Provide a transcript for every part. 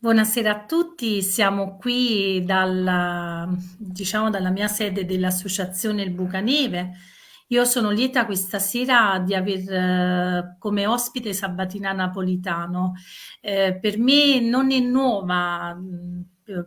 Buonasera a tutti, siamo qui dalla mia sede dell'Associazione Il Bucaneve. Io sono lieta questa sera di aver come ospite Sabatina Napolitano. Per me non è nuova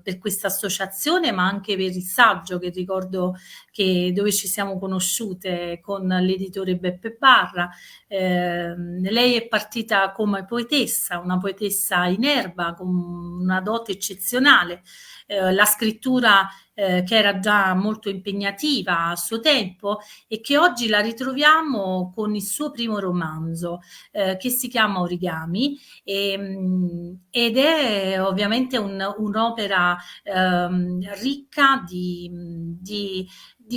per questa associazione, ma anche per il saggio che ricordo dove ci siamo conosciute con l'editore Beppe Barra. Lei è partita come poetessa, una poetessa in erba con una dote eccezionale, la scrittura che era già molto impegnativa a suo tempo e che oggi la ritroviamo con il suo primo romanzo che si chiama Origami ed è ovviamente un'opera ricca di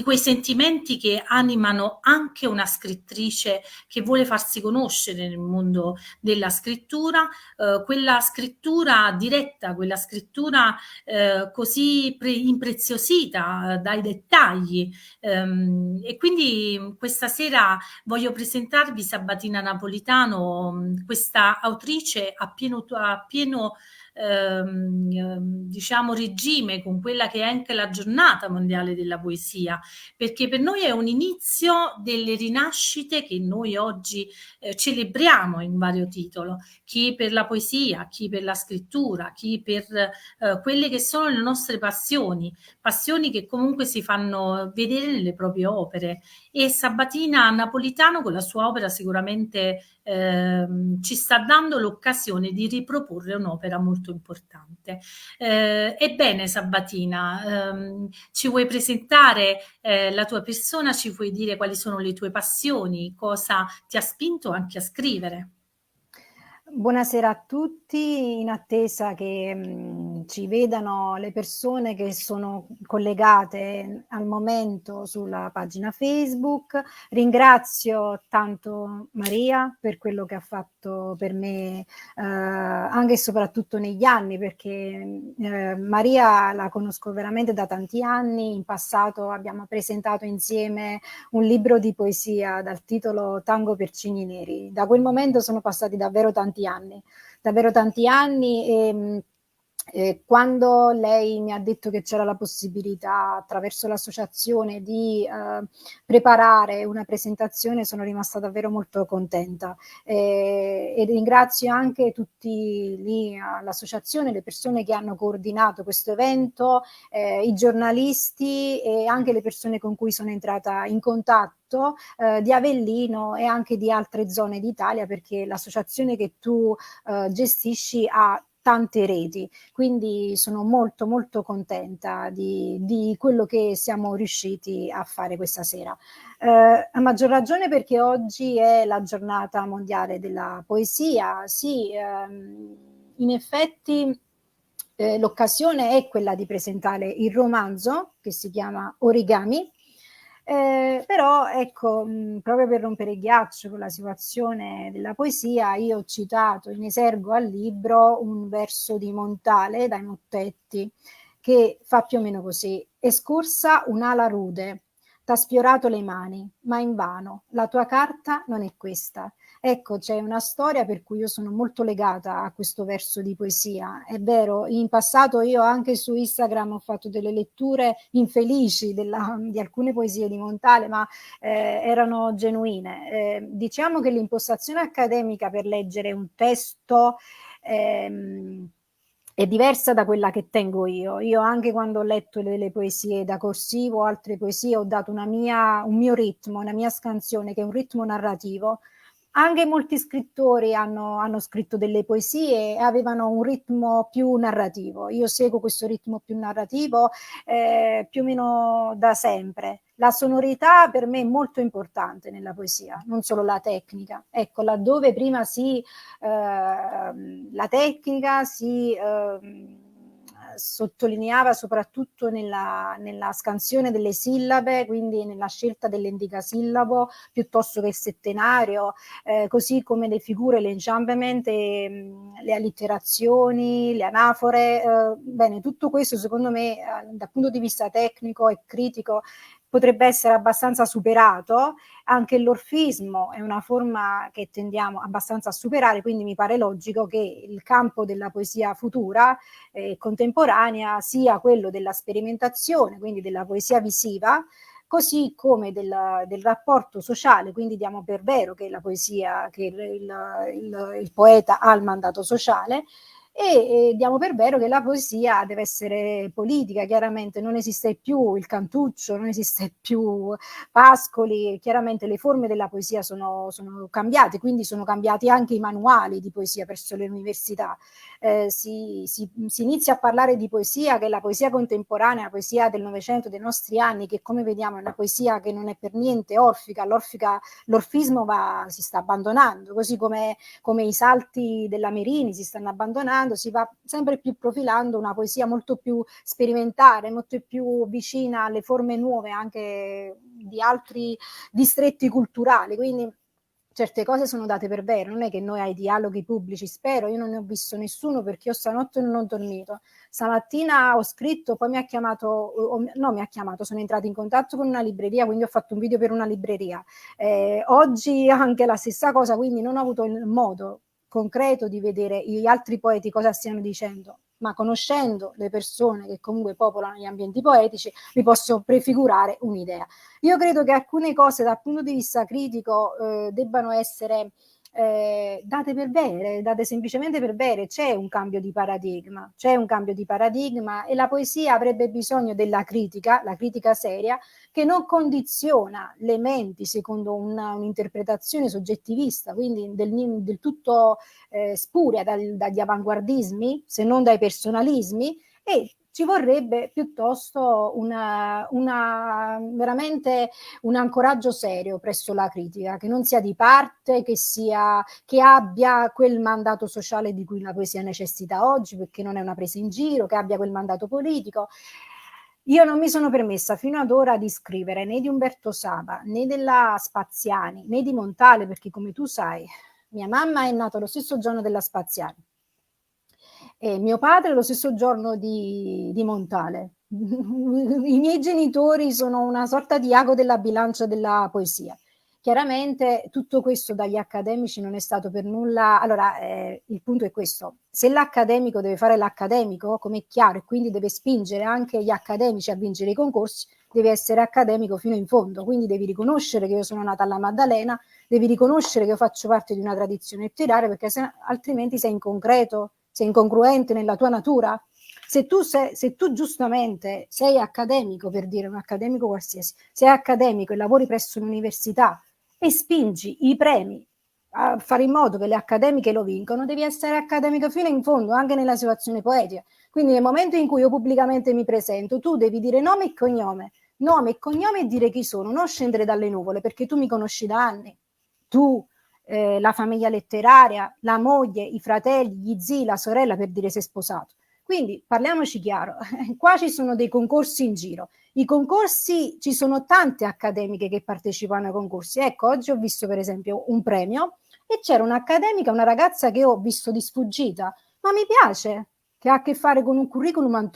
quei sentimenti che animano anche una scrittrice che vuole farsi conoscere nel mondo della scrittura, quella scrittura diretta, quella scrittura così impreziosita dai dettagli. E quindi questa sera voglio presentarvi Sabatina Napolitano, questa autrice diciamo regime con quella che è anche la giornata mondiale della poesia, perché per noi è un inizio delle rinascite che noi oggi celebriamo in vario titolo, chi per la poesia, chi per la scrittura, chi per quelle che sono le nostre passioni, passioni che comunque si fanno vedere nelle proprie opere. E Sabatina Napolitano con la sua opera sicuramente ci sta dando l'occasione di riproporre un'opera molto importante. Ebbene, Sabatina, ci vuoi presentare la tua persona, ci puoi dire quali sono le tue passioni, cosa ti ha spinto anche a scrivere? Buonasera a tutti, in attesa che ci vedano le persone che sono collegate al momento sulla pagina Facebook. Ringrazio tanto Maria per quello che ha fatto per me anche e soprattutto negli anni, perché Maria la conosco veramente da tanti anni. In passato abbiamo presentato insieme un libro di poesia dal titolo Tango per Cigni Neri. Da quel momento sono passati davvero tanti anni e quando lei mi ha detto che c'era la possibilità attraverso l'associazione di preparare una presentazione, sono rimasta davvero molto contenta e ringrazio anche tutti lì all'associazione, le persone che hanno coordinato questo evento, i giornalisti e anche le persone con cui sono entrata in contatto di Avellino e anche di altre zone d'Italia, perché l'associazione che tu gestisci ha tante reti, quindi sono molto molto contenta di quello che siamo riusciti a fare questa sera. A maggior ragione perché oggi è la giornata mondiale della poesia. Sì, in effetti l'occasione è quella di presentare il romanzo che si chiama Origami. Però ecco, proprio per rompere il ghiaccio con la situazione della poesia, io ho citato in esergo al libro un verso di Montale dai Mottetti che fa più o meno così: è scorsa un'ala rude, t'ha sfiorato le mani, ma invano, la tua carta non è questa. Ecco, c'è una storia per cui io sono molto legata a questo verso di poesia. È vero, in passato io anche su Instagram ho fatto delle letture infelici di alcune poesie di Montale, ma erano genuine. Diciamo che l'impostazione accademica per leggere un testo è diversa da quella che tengo io. Io anche quando ho letto le poesie da corsivo, altre poesie, ho dato un mio ritmo, una mia scansione, che è un ritmo narrativo. Anche molti scrittori hanno scritto delle poesie e avevano un ritmo più narrativo. Io seguo questo ritmo più narrativo più o meno da sempre. La sonorità per me è molto importante nella poesia, non solo la tecnica. Ecco, laddove prima la tecnica si sottolineava soprattutto nella scansione delle sillabe, quindi nella scelta dell'endicasillabo piuttosto che il settenario, così come le figure, l'enjambment, le allitterazioni, le anafore. Bene, tutto questo secondo me dal punto di vista tecnico e critico potrebbe essere abbastanza superato. Anche l'orfismo è una forma che tendiamo abbastanza a superare, quindi mi pare logico che il campo della poesia futura contemporanea sia quello della sperimentazione, quindi della poesia visiva, così come del rapporto sociale, quindi diamo per vero che la poesia, che il poeta ha il mandato sociale, e diamo per vero che la poesia deve essere politica. Chiaramente non esiste più il cantuccio, non esiste più Pascoli, chiaramente le forme della poesia sono cambiate, quindi sono cambiati anche i manuali di poesia presso le università. Si inizia a parlare di poesia, che è la poesia contemporanea, la poesia del Novecento, dei nostri anni, che come vediamo è una poesia che non è per niente orfica. L'orfismo si sta abbandonando, così come i salti della Merini si stanno abbandonando, si va sempre più profilando una poesia molto più sperimentale, molto più vicina alle forme nuove anche di altri distretti culturali. Quindi certe cose sono date per vero, non è che noi ai dialoghi pubblici, spero, io non ne ho visto nessuno perché io stanotte non ho dormito. Stamattina ho scritto, poi sono entrata in contatto con una libreria, quindi ho fatto un video per una libreria. Oggi anche la stessa cosa, quindi non ho avuto il modo concreto di vedere gli altri poeti cosa stiano dicendo, ma conoscendo le persone che comunque popolano gli ambienti poetici mi posso prefigurare un'idea. Io credo che alcune cose dal punto di vista critico debbano essere date per vere, date semplicemente per vere. C'è un cambio di paradigma e la poesia avrebbe bisogno della critica, la critica seria, che non condiziona le menti secondo un'interpretazione soggettivista, quindi del tutto spuria dagli avanguardismi, se non dai personalismi, e ci vorrebbe piuttosto veramente un ancoraggio serio presso la critica, che non sia di parte, che abbia quel mandato sociale di cui la poesia necessita oggi, perché non è una presa in giro, che abbia quel mandato politico. Io non mi sono permessa fino ad ora di scrivere né di Umberto Saba, né della Spaziani, né di Montale, perché come tu sai, mia mamma è nata lo stesso giorno della Spaziani. E mio padre lo stesso giorno di Montale. I miei genitori sono una sorta di ago della bilancia della poesia. Chiaramente tutto questo dagli accademici non è stato per nulla. Allora, il punto è questo: se l'accademico deve fare l'accademico, come è chiaro, e quindi deve spingere anche gli accademici a vincere i concorsi, deve essere accademico fino in fondo. Quindi devi riconoscere che io sono nata alla Maddalena, devi riconoscere che io faccio parte di una tradizione letteraria, perché altrimenti sei inconcreto, sei incongruente nella tua natura. Se tu giustamente sei accademico, per dire un accademico qualsiasi, sei accademico e lavori presso l'università e spingi i premi a fare in modo che le accademiche lo vincono, devi essere accademico fino in fondo, anche nella situazione poetica. Quindi nel momento in cui io pubblicamente mi presento, tu devi dire nome e cognome e dire chi sono, non scendere dalle nuvole, perché tu mi conosci da anni. Tu, la famiglia letteraria, la moglie, i fratelli, gli zii, la sorella, per dire sei sposato. Quindi parliamoci chiaro, qua ci sono dei concorsi in giro. I concorsi, ci sono tante accademiche che partecipano ai concorsi. Ecco, oggi ho visto per esempio un premio e c'era un'accademica, una ragazza che ho visto di sfuggita, ma mi piace, che ha a che fare con un curriculum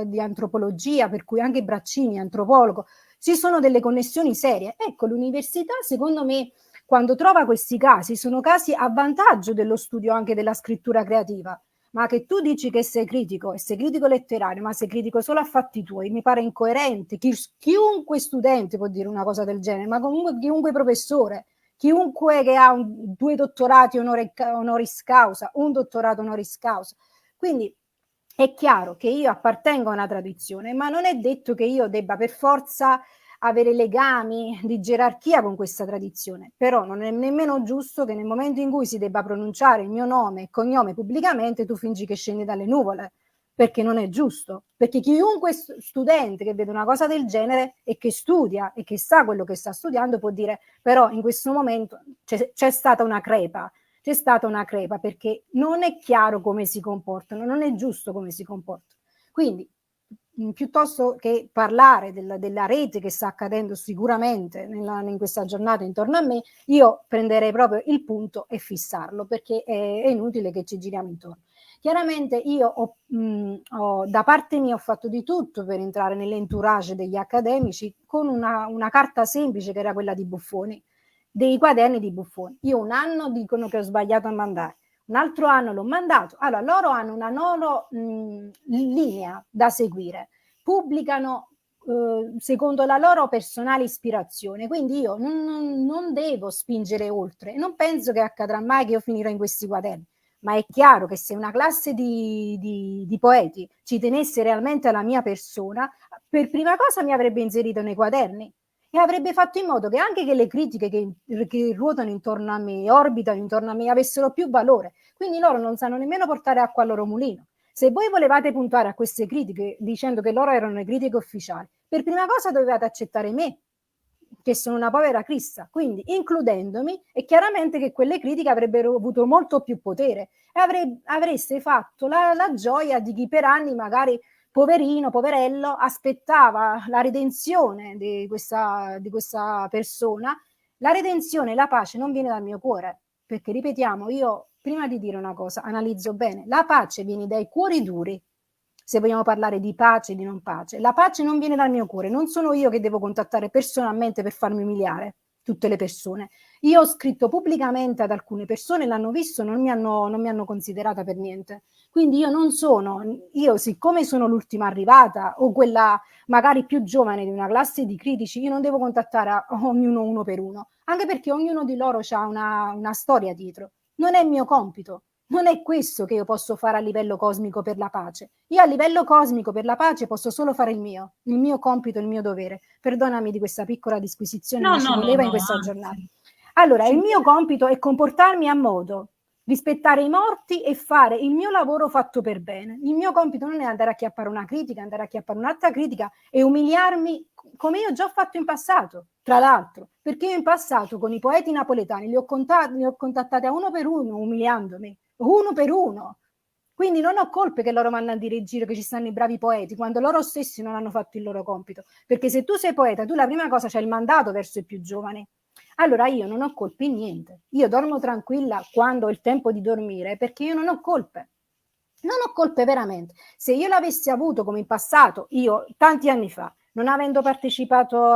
di antropologia, per cui anche Braccini è antropologo. Ci sono delle connessioni serie. Ecco, l'università, secondo me, quando trova questi casi, sono casi a vantaggio dello studio anche della scrittura creativa. Ma che tu dici che sei critico, e sei critico letterario, ma sei critico solo a fatti tuoi, mi pare incoerente. Chiunque studente può dire una cosa del genere, ma comunque chiunque professore, chiunque che ha due dottorati honoris causa, un dottorato honoris causa. Quindi è chiaro che io appartengo a una tradizione, ma non è detto che io debba per forza avere legami di gerarchia con questa tradizione. Però non è nemmeno giusto che nel momento in cui si debba pronunciare il mio nome e cognome pubblicamente tu fingi che scendi dalle nuvole, perché non è giusto. Perché chiunque studente che vede una cosa del genere e che studia e che sa quello che sta studiando può dire però in questo momento c'è stata una crepa, perché non è chiaro come si comportano, non è giusto come si comportano. Quindi piuttosto che parlare della rete che sta accadendo sicuramente in questa giornata intorno a me, io prenderei proprio il punto e fissarlo, perché è inutile che ci giriamo intorno. Chiaramente io da parte mia ho fatto di tutto per entrare nell'entourage degli accademici con una carta semplice che era quella di Buffoni, dei quaderni di Buffoni. Io un anno dicono che ho sbagliato a mandare, un altro anno l'ho mandato. Allora, loro hanno una loro linea da seguire, pubblicano secondo la loro personale ispirazione, quindi io non devo spingere oltre. Non penso che accadrà mai che io finirò in questi quaderni, ma è chiaro che se una classe di poeti ci tenesse realmente alla mia persona, per prima cosa mi avrebbe inserito nei quaderni e avrebbe fatto in modo che anche che le critiche che ruotano intorno a me, orbitano intorno a me, avessero più valore. Quindi loro non sanno nemmeno portare acqua al loro mulino. Se voi volevate puntare a queste critiche dicendo che loro erano le critiche ufficiali, per prima cosa dovevate accettare me, che sono una povera crissa, quindi includendomi, e chiaramente che quelle critiche avrebbero avuto molto più potere e avreste fatto la gioia di chi per anni magari poverino, poverello, aspettava la redenzione di questa persona. La redenzione, la pace non viene dal mio cuore, perché ripetiamo, io prima di dire una cosa analizzo bene, la pace viene dai cuori duri. Se vogliamo parlare di pace e di non pace, la pace non viene dal mio cuore, non sono io che devo contattare personalmente per farmi umiliare tutte le persone. Io ho scritto pubblicamente ad alcune persone, l'hanno visto, non mi hanno considerata per niente. Quindi io siccome sono l'ultima arrivata o quella magari più giovane di una classe di critici, io non devo contattare ognuno uno per uno, anche perché ognuno di loro ha una storia dietro. Non è mio compito. Non è questo che io posso fare a livello cosmico per la pace. Io a livello cosmico per la pace posso solo fare il mio compito, il mio dovere. Perdonami di questa piccola disquisizione, No, ma ci no, no, voleva in no, questa giornata. anzi. Allora, il mio compito è comportarmi a modo, rispettare i morti e fare il mio lavoro fatto per bene. Il mio compito non è andare a chiappare una critica, andare a chiappare un'altra critica e umiliarmi come io già ho fatto in passato, tra l'altro, perché io in passato con i poeti napoletani li ho contattati a uno per uno, umiliandomi, uno per uno. Quindi non ho colpe che loro mandano a dire in giro che ci stanno i bravi poeti, quando loro stessi non hanno fatto il loro compito. Perché se tu sei poeta, tu la prima cosa c'è il mandato verso i più giovani. Allora io non ho colpe in niente. Io dormo tranquilla quando ho il tempo di dormire perché io non ho colpe. Non ho colpe veramente. Se io l'avessi avuto come in passato, io tanti anni fa, non avendo partecipato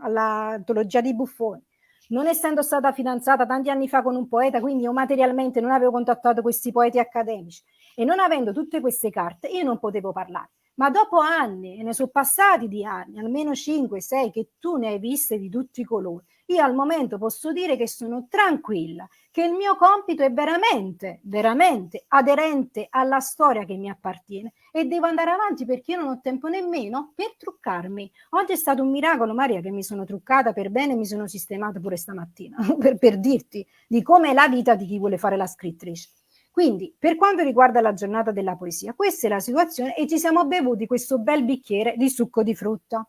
all'antologia di Buffoni, non essendo stata fidanzata tanti anni fa con un poeta, quindi io materialmente non avevo contattato questi poeti accademici e non avendo tutte queste carte, io non potevo parlare. Ma dopo anni, e ne sono passati di anni, almeno 5-6, che tu ne hai viste di tutti i colori, io al momento posso dire che sono tranquilla, che il mio compito è veramente, veramente aderente alla storia che mi appartiene e devo andare avanti perché io non ho tempo nemmeno per truccarmi. Oggi è stato un miracolo, Maria, che mi sono truccata per bene e mi sono sistemata pure stamattina, per dirti di come è la vita di chi vuole fare la scrittrice. Quindi, per quanto riguarda la giornata della poesia, questa è la situazione e ci siamo bevuti questo bel bicchiere di succo di frutta.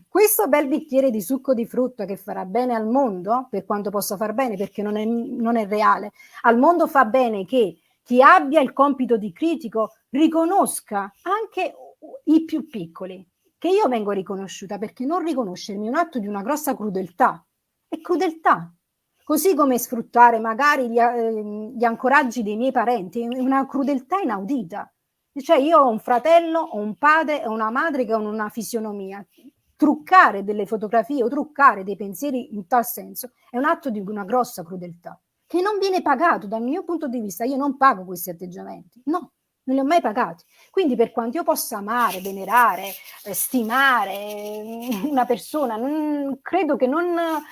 Questo bel bicchiere di succo di frutta che farà bene al mondo, per quanto possa far bene, perché non è reale, al mondo fa bene che chi abbia il compito di critico riconosca anche i più piccoli, che io vengo riconosciuta perché non riconoscermi è un atto di una grossa crudeltà. È crudeltà. Così come sfruttare magari gli ancoraggi dei miei parenti, è una crudeltà inaudita. Cioè io ho un fratello, ho un padre e una madre che hanno una fisionomia. Truccare delle fotografie o truccare dei pensieri in tal senso è un atto di una grossa crudeltà che non viene pagato dal mio punto di vista. Io non pago questi atteggiamenti, no, non li ho mai pagati. Quindi per quanto io possa amare, venerare, stimare una persona, credo che non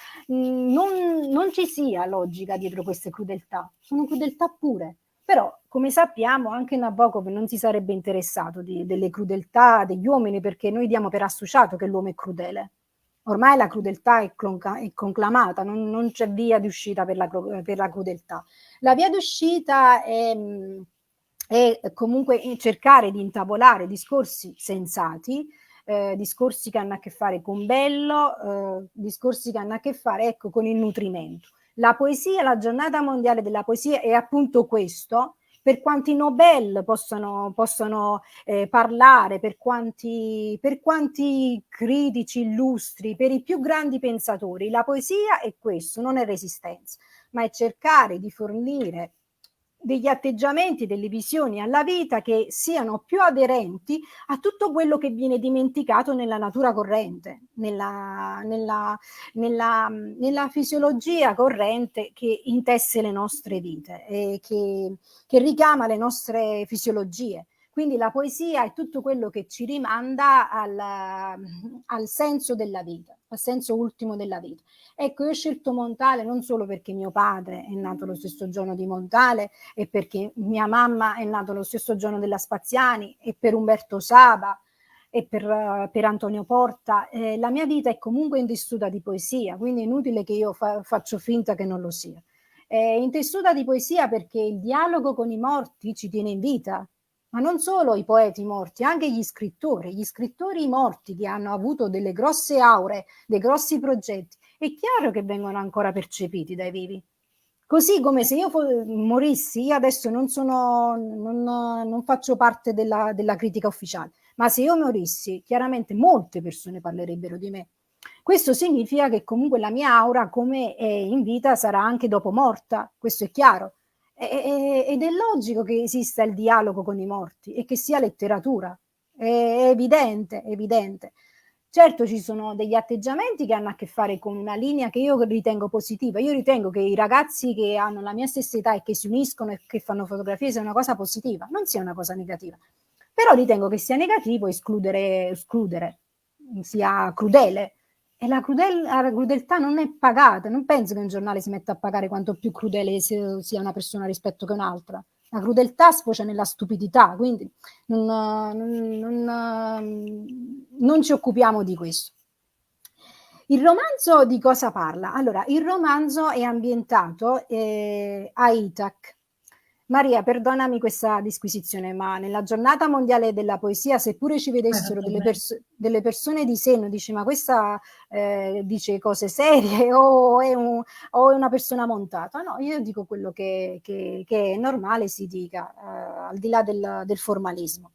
ci sia logica dietro queste crudeltà. Sono crudeltà pure. Però, come sappiamo, anche Nabokov non si sarebbe interessato delle crudeltà degli uomini perché noi diamo per associato che l'uomo è crudele. Ormai la crudeltà è conclamata, non c'è via di uscita per la crudeltà. La via d'uscita è comunque cercare di intavolare discorsi sensati, discorsi che hanno a che fare con bello, discorsi che hanno a che fare, ecco, con il nutrimento. La poesia, la giornata mondiale della poesia è appunto questo, per quanti Nobel possono parlare, per quanti critici illustri, per i più grandi pensatori. La poesia è questo, non è resistenza, ma è cercare di fornire degli atteggiamenti, delle visioni alla vita che siano più aderenti a tutto quello che viene dimenticato nella natura corrente, nella fisiologia corrente che intesse le nostre vite e che richiama le nostre fisiologie. Quindi la poesia è tutto quello che ci rimanda al senso della vita, al senso ultimo della vita. Ecco, io ho scelto Montale non solo perché mio padre è nato lo stesso giorno di Montale e perché mia mamma è nata lo stesso giorno della Spaziani e per Umberto Saba e per Antonio Porta. La mia vita è comunque intessuta di poesia, quindi è inutile che io faccio finta che non lo sia. È intessuta di poesia perché il dialogo con i morti ci tiene in vita, ma non solo i poeti morti, anche gli scrittori morti che hanno avuto delle grosse aure, dei grossi progetti, è chiaro che vengono ancora percepiti dai vivi. Così come se io morissi, io adesso non faccio parte della critica ufficiale, ma se io morissi, chiaramente molte persone parlerebbero di me. Questo significa che comunque la mia aura, come è in vita, sarà anche dopo morta, questo è chiaro. Ed è logico che esista il dialogo con i morti e che sia letteratura, è evidente, è evidente. Certo ci sono degli atteggiamenti che hanno a che fare con una linea che io ritengo positiva. Io ritengo che i ragazzi che hanno la mia stessa età e che si uniscono e che fanno fotografie sia una cosa positiva, non sia una cosa negativa. Però ritengo che sia negativo escludere, sia crudele. E la crudeltà non è pagata. Non penso che un giornale si metta a pagare quanto più crudele sia una persona rispetto che un'altra. La crudeltà sfocia nella stupidità, quindi non ci occupiamo di questo. Il romanzo di cosa parla? Allora, il romanzo è ambientato a Ithac. Maria, perdonami questa disquisizione, ma nella giornata mondiale della poesia, seppure ci vedessero delle persone di senno, dici, ma questa dice cose serie o è una persona montata? No, io dico quello che è normale si dica, al di là del formalismo.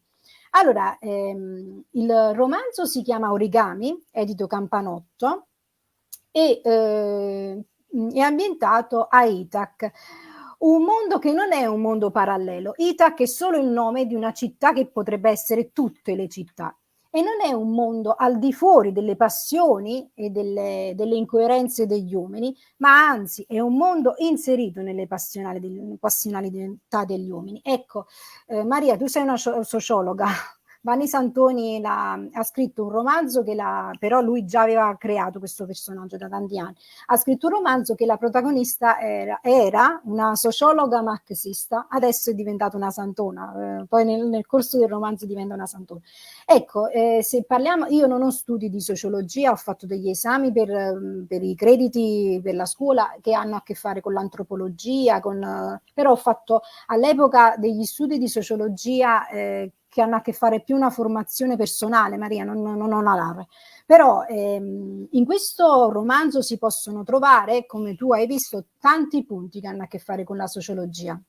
Allora, il romanzo si chiama Origami, edito Campanotto, e è ambientato a Ithac. Un mondo che non è un mondo parallelo. Ithac è solo il nome di una città che potrebbe essere tutte le città. E non è un mondo al di fuori delle passioni e delle incoerenze degli uomini, ma anzi è un mondo inserito nelle passionalità degli uomini. Ecco, Maria, tu sei una sociologa. Vanni Santoni ha scritto un romanzo però lui già aveva creato questo personaggio da tanti anni. Ha scritto un romanzo che la protagonista era una sociologa marxista, adesso è diventata una santona, poi nel corso del romanzo diventa una santona. Ecco, se parliamo, io non ho studi di sociologia, ho fatto degli esami per i crediti per la scuola che hanno a che fare con l'antropologia, però ho fatto all'epoca degli studi di sociologia che hanno a che fare più una formazione personale, Maria, non una laurea. Però in questo romanzo si possono trovare, come tu hai visto, tanti punti che hanno a che fare con la sociologia,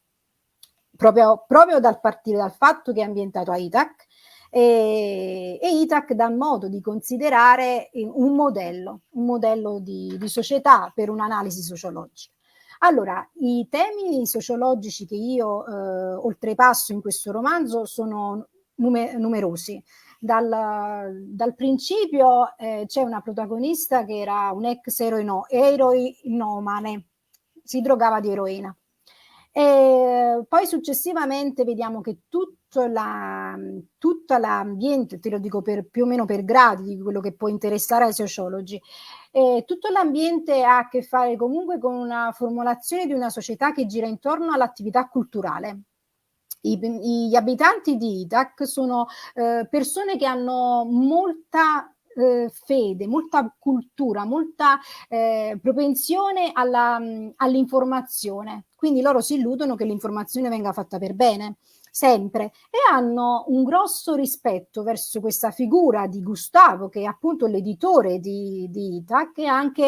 proprio dal partire dal fatto che è ambientato a Ithac, e Ithac dà modo di considerare un modello di società per un'analisi sociologica. Allora, i temi sociologici che io oltrepasso in questo romanzo sono numerosi. Dal principio c'è una protagonista che era un ex eroinomane, si drogava di eroina. E poi successivamente vediamo che tutto l'ambiente, te lo dico più o meno per gradi di quello che può interessare ai sociologi, tutto l'ambiente ha a che fare comunque con una formulazione di una società che gira intorno all'attività culturale. Gli abitanti di Ithac sono persone che hanno molta fede, molta cultura, molta propensione all'informazione. Quindi loro si illudono che l'informazione venga fatta per bene, sempre, e hanno un grosso rispetto verso questa figura di Gustavo, che è appunto l'editore di Ithac, e anche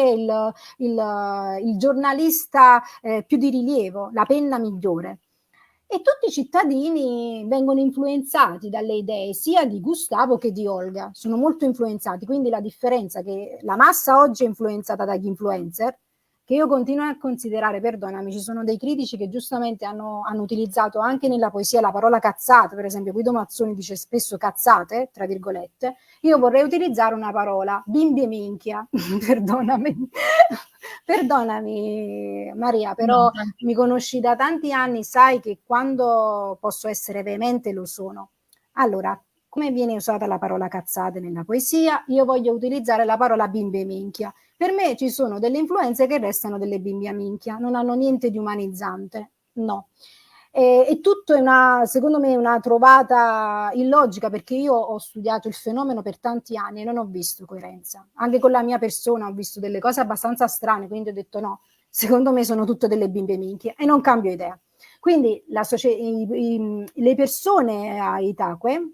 il giornalista più di rilievo, la penna migliore. e tutti i cittadini vengono influenzati dalle idee sia di Gustavo che di Olga, sono molto influenzati, quindi la differenza è che la massa oggi è influenzata dagli influencer, che io continuo a considerare, perdonami, ci sono dei critici che giustamente hanno utilizzato anche nella poesia la parola cazzate, per esempio Guido Mazzoni dice spesso cazzate, tra virgolette, io vorrei utilizzare una parola, bimbi e minchia, perdonami, perdonami Maria, No, però mi conosci da tanti anni, sai che quando posso essere veemente lo sono. Allora, come viene usata la parola cazzate nella poesia, io voglio utilizzare la parola bimbe e minchia. Per me ci sono delle influenze che restano delle bimbe a minchia, non hanno niente di umanizzante, no. E tutto è secondo me, una trovata illogica, perché io ho studiato il fenomeno per tanti anni e non ho visto coerenza. Anche con la mia persona ho visto delle cose abbastanza strane, quindi ho detto no, secondo me sono tutte delle bimbe minchie e non cambio idea. Quindi le persone a Itaque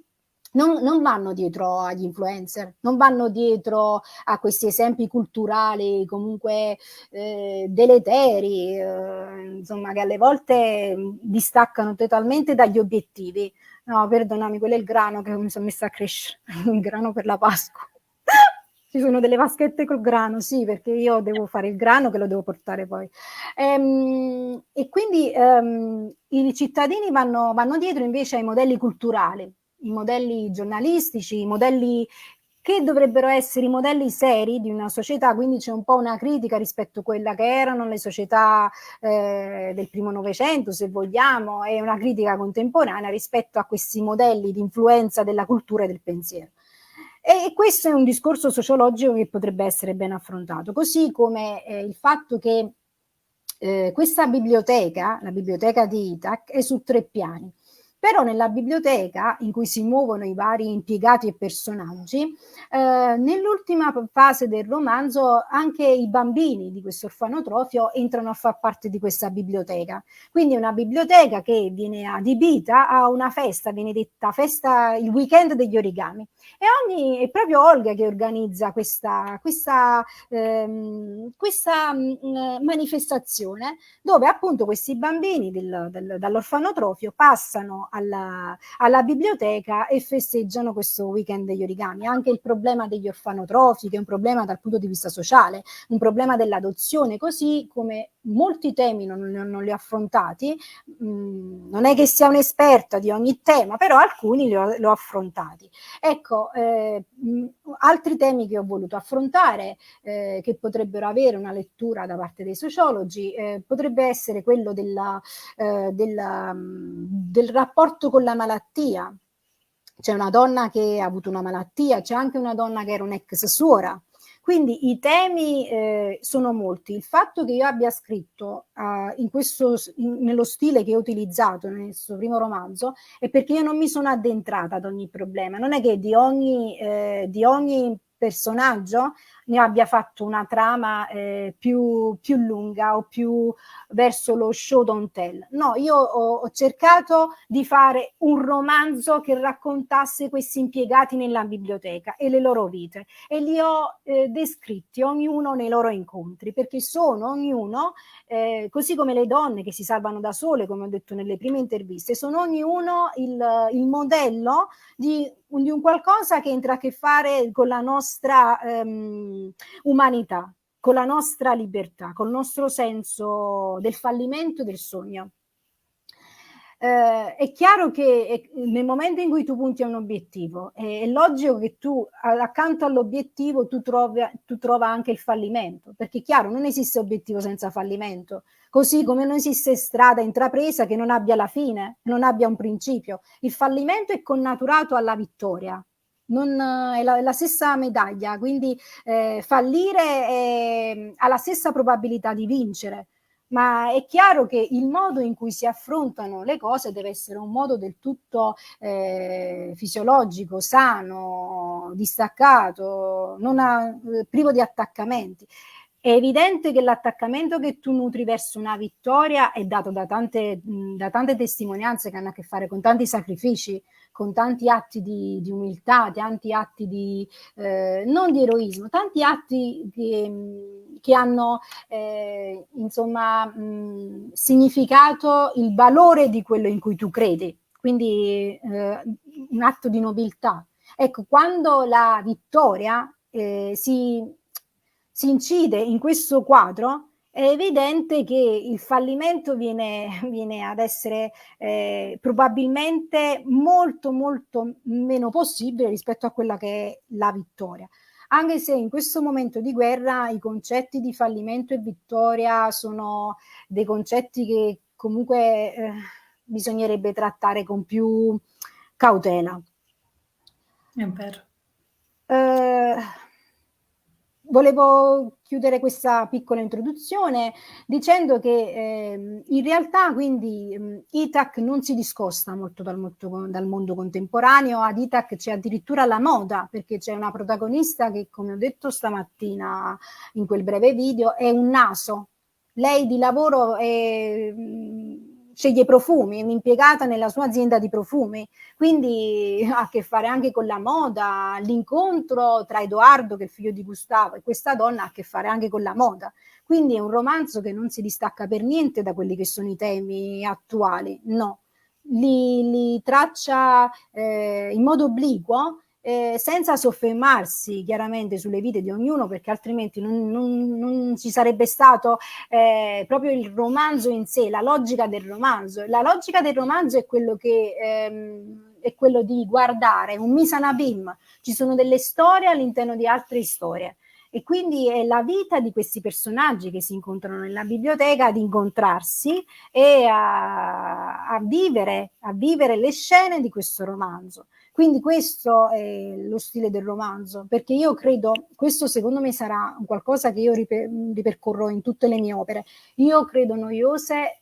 non vanno dietro agli influencer, non vanno dietro a questi esempi culturali comunque deleteri, insomma, che alle volte distaccano totalmente dagli obiettivi. No, perdonami, quello è il grano che mi sono messa a crescere, il grano per la Pasqua. Ci sono delle vaschette col grano, sì, perché io devo fare il grano che lo devo portare poi. E quindi i cittadini vanno dietro invece ai modelli culturali, i modelli giornalistici, i modelli che dovrebbero essere i modelli seri di una società, quindi c'è un po' una critica rispetto a quella che erano le società del primo Novecento, se vogliamo, e una critica contemporanea rispetto a questi modelli di influenza della cultura e del pensiero. E questo è un discorso sociologico che potrebbe essere ben affrontato, così come il fatto che questa biblioteca, la biblioteca di Itac, è su 3 piani. Però nella biblioteca in cui si muovono i vari impiegati e personaggi, nell'ultima fase del romanzo anche i bambini di questo orfanotrofio entrano a far parte di questa biblioteca. Quindi è una biblioteca che viene adibita a una festa, viene detta festa, il weekend degli origami. E è proprio Olga che organizza questa manifestazione dove appunto questi bambini dall'orfanotrofio passano alla biblioteca e festeggiano questo weekend degli origami. Anche il problema degli orfanotrofi, che è un problema dal punto di vista sociale, un problema dell'adozione, così come molti temi non li ho affrontati, non è che sia un'esperta di ogni tema, però alcuni li ho affrontati. Ecco, altri temi che ho voluto affrontare, che potrebbero avere una lettura da parte dei sociologi, potrebbe essere quello del rapporto con la malattia. C'è una donna che ha avuto una malattia, c'è anche una donna che era un'ex suora. Quindi i temi sono molti. Il fatto che io abbia scritto nello stile che ho utilizzato nel suo primo romanzo è perché io non mi sono addentrata ad ogni problema. Non è che di ogni personaggio ne abbia fatto una trama più lunga o più verso lo show don't tell. No, io ho cercato di fare un romanzo che raccontasse questi impiegati nella biblioteca e le loro vite, e li ho descritti ognuno nei loro incontri, perché sono ognuno, così come le donne che si salvano da sole, come ho detto nelle prime interviste, sono ognuno il modello di un qualcosa che entra a che fare con la nostra umanità, con la nostra libertà, col nostro senso del fallimento e del sogno. È chiaro che nel momento in cui tu punti a un obiettivo, è logico che tu accanto all'obiettivo tu trova anche il fallimento, perché è chiaro, non esiste obiettivo senza fallimento, così come non esiste strada intrapresa che non abbia la fine, non abbia un principio. Il fallimento è connaturato alla vittoria. È la stessa medaglia, quindi fallire ha la stessa probabilità di vincere, ma è chiaro che il modo in cui si affrontano le cose deve essere un modo del tutto fisiologico, sano, distaccato, privo di attaccamenti. È evidente che l'attaccamento che tu nutri verso una vittoria è dato da tante testimonianze che hanno a che fare con tanti sacrifici, con tanti atti di umiltà, tanti atti di non di eroismo, tanti atti che hanno insomma significato il valore di quello in cui tu credi, quindi un atto di nobiltà. Ecco, quando la vittoria si incide in questo quadro, è evidente che il fallimento viene ad essere probabilmente molto meno possibile rispetto a quella che è la vittoria. Anche se in questo momento di guerra i concetti di fallimento e vittoria sono dei concetti che comunque bisognerebbe trattare con più cautela. È vero. Volevo chiudere questa piccola introduzione dicendo che in realtà quindi Ithac non si discosta molto dal mondo contemporaneo. Ad Ithac c'è addirittura la moda, perché c'è una protagonista che, come ho detto stamattina in quel breve video, è un naso. Lei di lavoro sceglie profumi, è un'impiegata nella sua azienda di profumi, quindi ha a che fare anche con la moda. L'incontro tra Edoardo, che è il figlio di Gustavo, e questa donna ha a che fare anche con la moda. Quindi è un romanzo che non si distacca per niente da quelli che sono i temi attuali, no. Li traccia in modo obliquo, senza soffermarsi chiaramente sulle vite di ognuno, perché altrimenti non ci sarebbe stato proprio il romanzo in sé, la logica del romanzo. La logica del romanzo è quello che è quello di guardare un misanabim, ci sono delle storie all'interno di altre storie, e quindi è la vita di questi personaggi che si incontrano nella biblioteca ad incontrarsi e a vivere le scene di questo romanzo. Quindi questo è lo stile del romanzo, perché io credo, questo secondo me sarà qualcosa che io ripercorro in tutte le mie opere. Io credo noiose,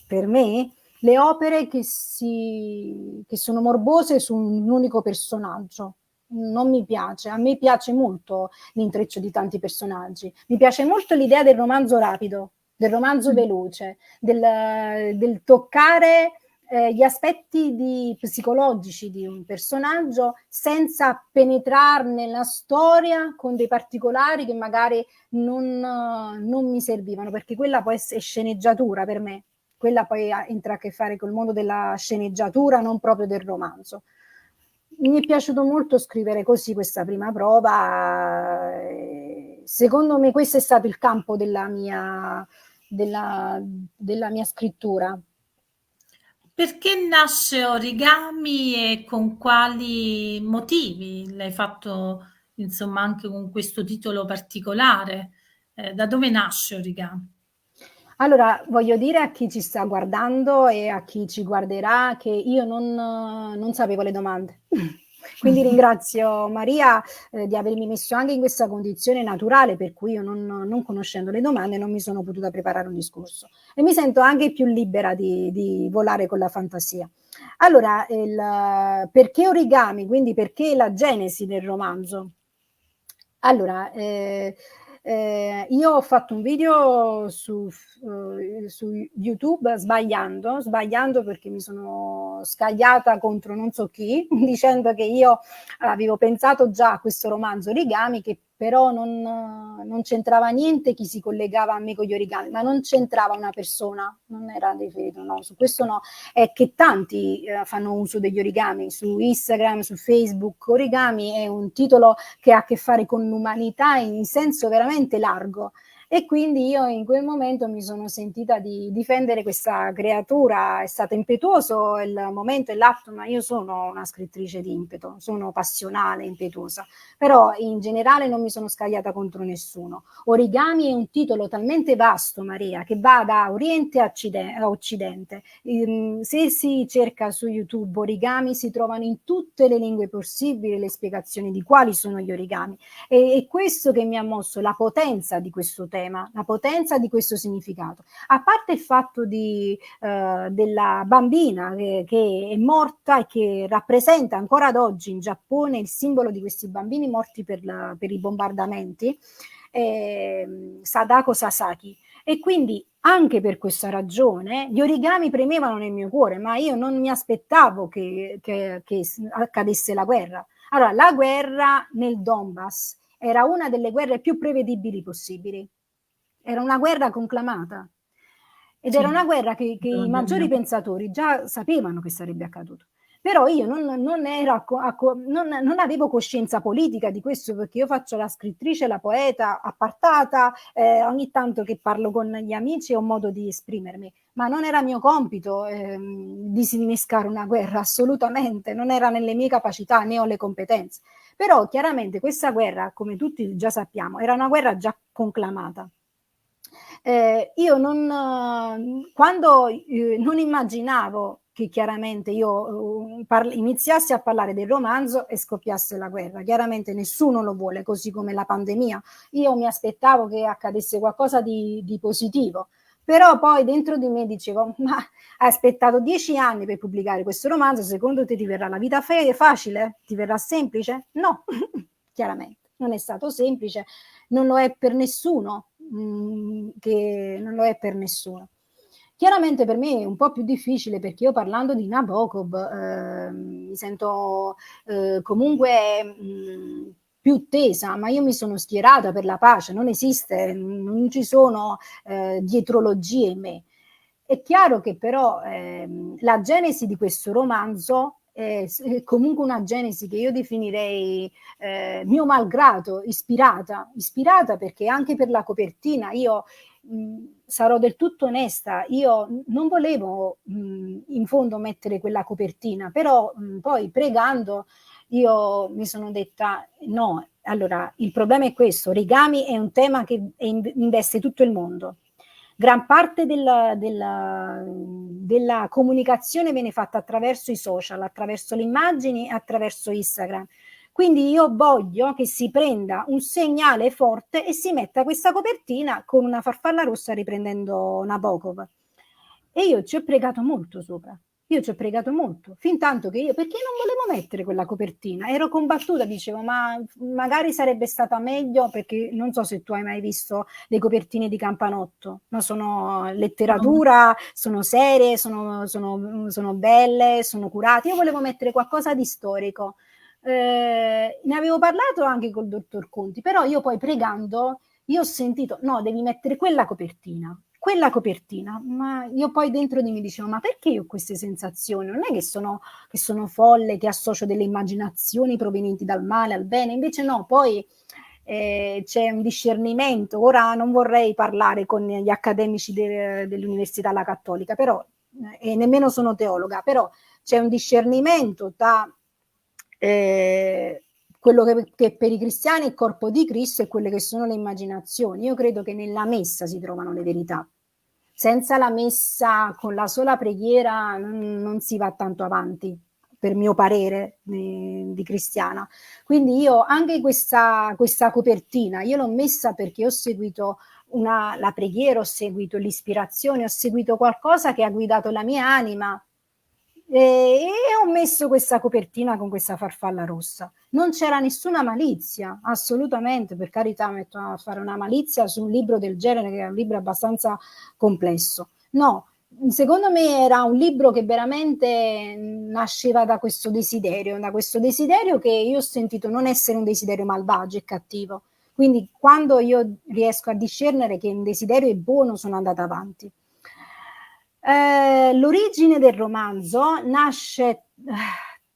per me, le opere che sono morbose su un unico personaggio. Non mi piace, a me piace molto l'intreccio di tanti personaggi, mi piace molto l'idea del romanzo rapido, del romanzo veloce, del toccare gli aspetti psicologici di un personaggio senza penetrare nella storia con dei particolari che magari non mi servivano, perché quella può essere sceneggiatura per me, quella poi entra a che fare col mondo della sceneggiatura, non proprio del romanzo. Mi è piaciuto molto scrivere così questa prima prova. Secondo me questo è stato il campo della mia scrittura. Perché nasce Origami e con quali motivi l'hai fatto, insomma, anche con questo titolo particolare? Da dove nasce Origami? Allora, voglio dire a chi ci sta guardando e a chi ci guarderà che io non sapevo le domande. Quindi ringrazio Maria di avermi messo anche in questa condizione naturale, per cui io non conoscendo le domande non mi sono potuta preparare un discorso. E mi sento anche più libera di volare con la fantasia. Allora, perché Origami? Quindi perché la genesi del romanzo? Allora, io ho fatto un video su YouTube sbagliando perché mi sono scagliata contro non so chi, dicendo che io avevo pensato già a questo romanzo Origami, che però non c'entrava niente chi si collegava a me con gli origami, ma non c'entrava una persona, non era riferito, no, su questo no. È che tanti fanno uso degli origami su Instagram, su Facebook. Origami è un titolo che ha a che fare con l'umanità in senso veramente largo, e quindi io in quel momento mi sono sentita di difendere questa creatura. È stato impetuoso il momento e l'atto, ma io sono una scrittrice di impeto, sono passionale, impetuosa, però in generale non mi sono scagliata contro nessuno. Origami è un titolo talmente vasto, Maria, che va da Oriente a Occidente. Se si cerca su YouTube origami, si trovano in tutte le lingue possibili le spiegazioni di quali sono gli origami. È questo che mi ha mosso, la potenza di questo tema, la potenza di questo significato. A parte il fatto della bambina che è morta e che rappresenta ancora ad oggi in Giappone il simbolo di questi bambini morti per i bombardamenti, Sadako Sasaki. E quindi anche per questa ragione gli origami premevano nel mio cuore, ma io non mi aspettavo che accadesse la guerra. Allora, la guerra nel Donbass era una delle guerre più prevedibili possibili. Era una guerra conclamata. Ed Sì, era una guerra che i maggiori indubbiamente. pensatori già sapevano che sarebbe accaduto. Però io non avevo coscienza politica di questo, perché io faccio la scrittrice, la poeta appartata, ogni tanto che parlo con gli amici ho modo di esprimermi, ma non era mio compito disinnescare una guerra, assolutamente, non era nelle mie capacità né ho le competenze. Però chiaramente questa guerra, come tutti già sappiamo, era una guerra già conclamata. Io quando non immaginavo che chiaramente io iniziassi a parlare del romanzo e scoppiasse la guerra. Chiaramente nessuno lo vuole, così come la pandemia. Io mi aspettavo che accadesse qualcosa di positivo, però poi dentro di me dicevo, ma hai aspettato 10 anni per pubblicare questo romanzo, secondo te ti verrà la vita facile? Ti verrà semplice? No, chiaramente, non è stato semplice, non lo è per nessuno, che non lo è per nessuno. Chiaramente per me è un po' più difficile, perché io parlando di Nabokov mi sento comunque più tesa, ma io mi sono schierata per la pace, non esiste, non ci sono dietrologie in me. È chiaro che però la genesi di questo romanzo è comunque una genesi che io definirei mio malgrado ispirata perché anche per la copertina io sarò del tutto onesta, io non volevo in fondo mettere quella copertina, però poi pregando io mi sono detta no, allora il problema è questo, origami è un tema che investe tutto il mondo. Gran parte della comunicazione viene fatta attraverso i social, attraverso le immagini e attraverso Instagram. Quindi io voglio che si prenda un segnale forte e si metta questa copertina con una farfalla rossa riprendendo Nabokov. E io ci ho pregato molto sopra. Io ci ho pregato molto, fin tanto che io, perché non volevo mettere quella copertina, ero combattuta, dicevo, ma magari sarebbe stata meglio, perché non so se tu hai mai visto le copertine di Campanotto, no, sono letteratura, sono serie, sono belle, sono curate, io volevo mettere qualcosa di storico. Ne avevo parlato anche col dottor Conti, però io poi pregando, io ho sentito, no, devi mettere quella copertina, ma io poi dentro di me dicevo, ma perché io ho queste sensazioni? Non è che sono folle, che associo delle immaginazioni provenienti dal male al bene, invece no, poi c'è un discernimento, ora non vorrei parlare con gli accademici dell'Università La Cattolica, però, e nemmeno sono teologa, però c'è un discernimento tra quello che per i cristiani è il corpo di Cristo e quelle che sono le immaginazioni. Io credo che nella messa si trovano le verità. Senza la messa, con la sola preghiera, non si va tanto avanti, per mio parere di cristiana. Quindi io anche questa copertina, io l'ho messa perché ho seguito la preghiera, ho seguito l'ispirazione, ho seguito qualcosa che ha guidato la mia anima, e ho messo questa copertina con questa farfalla rossa. Non c'era nessuna malizia, assolutamente, per carità, metto a fare una malizia su un libro del genere, che è un libro abbastanza complesso. No, secondo me era un libro che veramente nasceva da questo desiderio che io ho sentito non essere un desiderio malvagio e cattivo. Quindi quando io riesco a discernere che un desiderio è buono, sono andata avanti. L'origine del romanzo nasce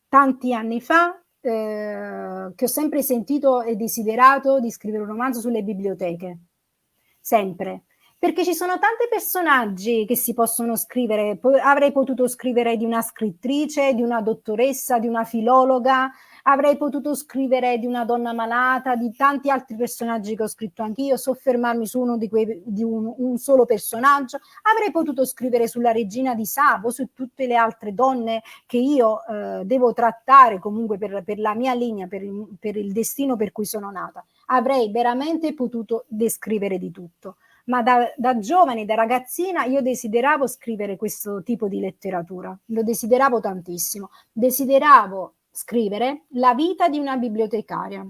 tanti anni fa, che ho sempre sentito e desiderato di scrivere un romanzo sulle biblioteche, sempre, perché ci sono tanti personaggi che si possono scrivere. Avrei potuto scrivere di una scrittrice, di una dottoressa, di una filologa, avrei potuto scrivere di una donna malata, di tanti altri personaggi che ho scritto anch'io, soffermarmi su uno di un solo personaggio, avrei potuto scrivere sulla regina di Sabo, su tutte le altre donne che io devo trattare comunque per la mia linea, per il destino per cui sono nata. Avrei veramente potuto descrivere di tutto. Ma da giovane, da ragazzina, io desideravo scrivere questo tipo di letteratura, lo desideravo tantissimo. Desideravo scrivere la vita di una bibliotecaria,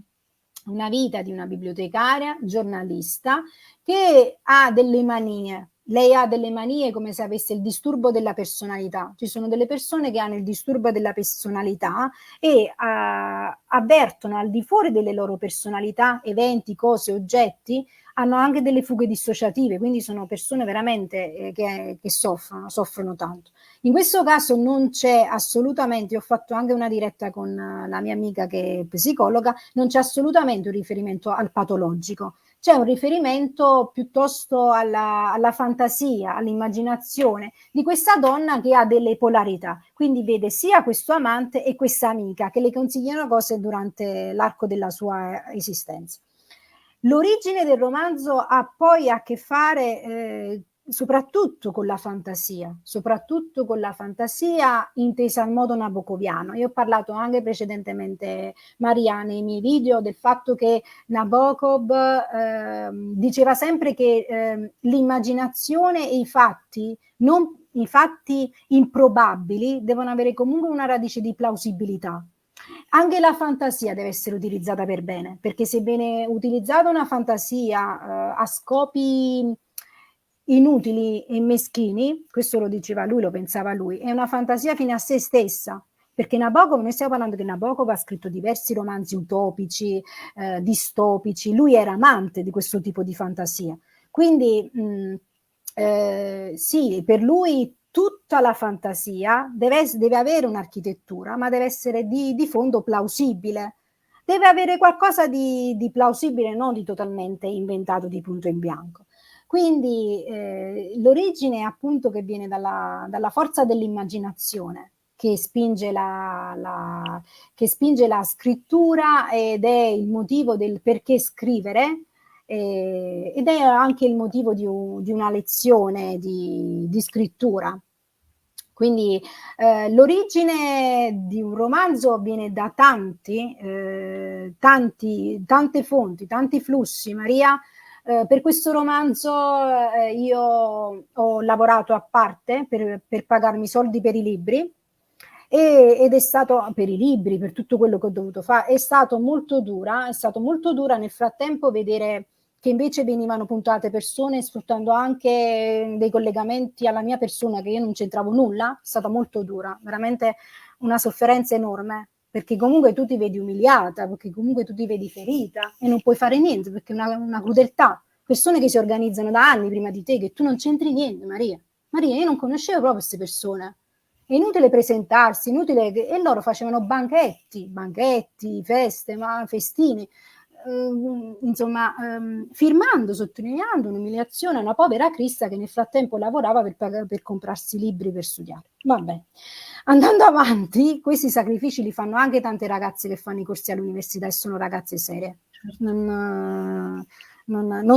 una vita di una bibliotecaria, giornalista, che ha delle manie. Lei ha delle manie come se avesse il disturbo della personalità. Ci sono delle persone che hanno il disturbo della personalità e avvertono al di fuori delle loro personalità, eventi, cose, oggetti, hanno anche delle fughe dissociative, quindi sono persone veramente che soffrono tanto. In questo caso non c'è assolutamente, ho fatto anche una diretta con la mia amica che è psicologa, non c'è assolutamente un riferimento al patologico, c'è un riferimento piuttosto alla fantasia, all'immaginazione di questa donna che ha delle polarità, quindi vede sia questo amante e questa amica che le consigliano cose durante l'arco della sua esistenza. L'origine del romanzo ha poi a che fare soprattutto con la fantasia intesa in modo nabocoviano. Io ho parlato anche precedentemente, Maria, nei miei video del fatto che Nabokov diceva sempre che l'immaginazione e i fatti improbabili devono avere comunque una radice di plausibilità. Anche la fantasia deve essere utilizzata per bene, perché se viene utilizzata una fantasia a scopi inutili e meschini, questo lo diceva lui, lo pensava lui, è una fantasia fine a se stessa, perché Nabokov, noi stiamo parlando che Nabokov ha scritto diversi romanzi utopici, distopici, lui era amante di questo tipo di fantasia, quindi sì, per lui tutta la fantasia deve avere un'architettura, ma deve essere di fondo plausibile, deve avere qualcosa di plausibile, non di totalmente inventato di punto in bianco. Quindi l'origine appunto che viene dalla forza dell'immaginazione che spinge la scrittura ed è il motivo del perché scrivere ed è anche il motivo di una lezione di scrittura. Quindi l'origine di un romanzo viene da tante fonti, tanti flussi. Maria, per questo romanzo io ho lavorato a parte per pagarmi i soldi per i libri ed è stato per i libri, per tutto quello che ho dovuto fare, è stato molto dura nel frattempo vedere che invece venivano puntate persone sfruttando anche dei collegamenti alla mia persona che io non c'entravo nulla, è stata molto dura, veramente una sofferenza enorme, perché comunque tu ti vedi umiliata, perché comunque tu ti vedi ferita e non puoi fare niente, perché è una crudeltà. Persone che si organizzano da anni prima di te, che tu non c'entri niente, Maria. Maria, io non conoscevo proprio queste persone. È inutile presentarsi, inutile che... E loro facevano banchetti, feste, festini, insomma, firmando, sottolineando un'umiliazione a una povera Crista che nel frattempo lavorava per comprarsi libri per studiare. Vabbè, andando avanti, questi sacrifici li fanno anche tante ragazze che fanno i corsi all'università e sono ragazze serie. Non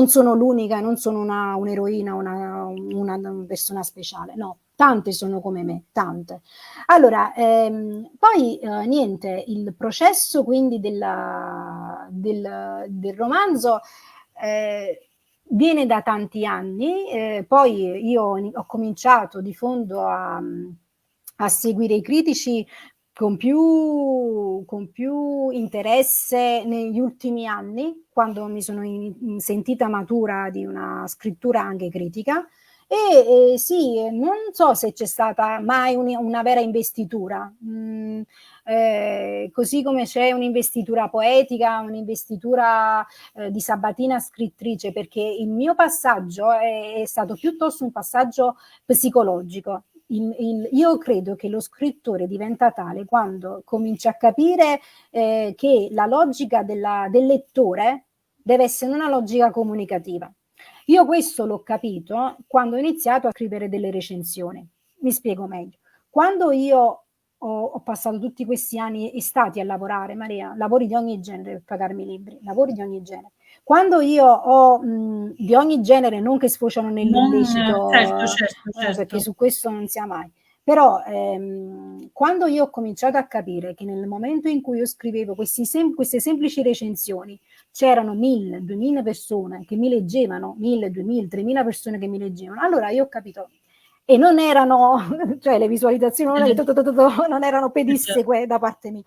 sono l'unica, non sono un'eroina, una persona speciale, no, tante sono come me, tante. Allora, poi niente, il processo quindi del romanzo viene da tanti anni, poi io ho cominciato di fondo a seguire i critici con più interesse negli ultimi anni, quando mi sono sentita matura di una scrittura anche critica. E sì, non so se c'è stata mai una vera investitura, così come c'è un'investitura poetica, un'investitura di Sabatina scrittrice, perché il mio passaggio è stato piuttosto un passaggio psicologico. Io credo che lo scrittore diventa tale quando comincia a capire che la logica del lettore deve essere una logica comunicativa. Io questo l'ho capito quando ho iniziato a scrivere delle recensioni. Mi spiego meglio. Quando io ho passato tutti questi anni estati a lavorare, Maria, lavori di ogni genere per pagarmi i libri, lavori di ogni genere. Quando io ho di ogni genere, non che sfociano nell'illecito, certo. perché su questo non sia mai, però quando io ho cominciato a capire che nel momento in cui io scrivevo queste semplici recensioni, c'erano 1000, 2000 persone che mi leggevano, 1000, 2000, 3000 persone che mi leggevano, allora io ho capito, e non erano, cioè le visualizzazioni non erano pedisseque da parte mia.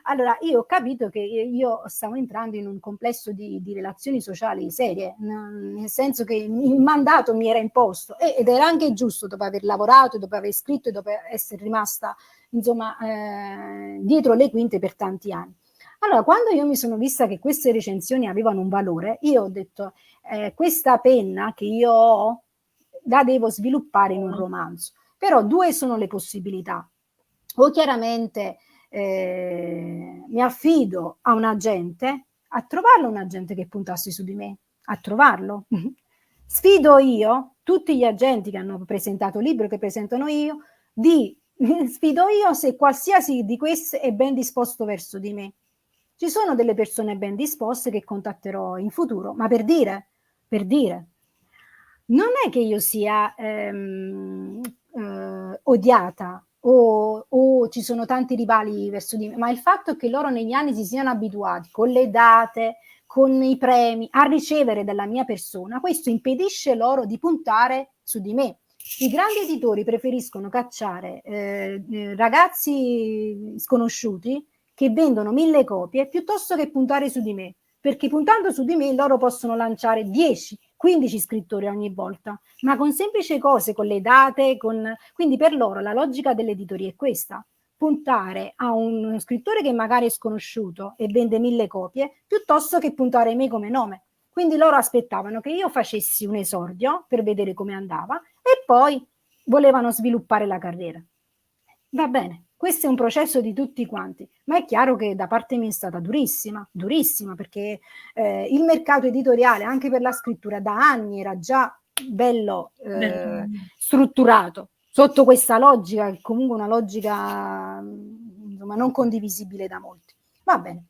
Allora io ho capito che io stavo entrando in un complesso di relazioni sociali serie, nel senso che il mandato mi era imposto ed era anche giusto, dopo aver lavorato, dopo aver scritto e dopo essere rimasta insomma dietro le quinte per tanti anni. Allora, quando io mi sono vista che queste recensioni avevano un valore, io ho detto questa penna che io ho la devo sviluppare in un romanzo. Però due sono le possibilità. O chiaramente mi affido a un agente, a trovarlo un agente che puntasse su di me, a trovarlo. Sfido io, tutti gli agenti che hanno presentato libro, che presentano io, sfido io se qualsiasi di queste è ben disposto verso di me. Ci sono delle persone ben disposte che contatterò in futuro, ma per dire, non è che io sia odiata o ci sono tanti rivali verso di me, ma il fatto è che loro negli anni si siano abituati con le date, con i premi, a ricevere dalla mia persona, questo impedisce loro di puntare su di me. I grandi editori preferiscono cacciare ragazzi sconosciuti che vendono 1000 copie piuttosto che puntare su di me, perché puntando su di me loro possono lanciare 10, 15 scrittori ogni volta, ma con semplici cose, con le date, quindi per loro la logica dell'editoria è questa: puntare a uno scrittore che magari è sconosciuto e vende 1000 copie, piuttosto che puntare a me come nome. Quindi loro aspettavano che io facessi un esordio per vedere come andava e poi volevano sviluppare la carriera. Va bene, questo è un processo di tutti quanti, ma è chiaro che da parte mia è stata durissima, durissima, perché il mercato editoriale anche per la scrittura da anni era già bello strutturato sotto questa logica, che comunque una logica insomma, non condivisibile da molti. Va bene.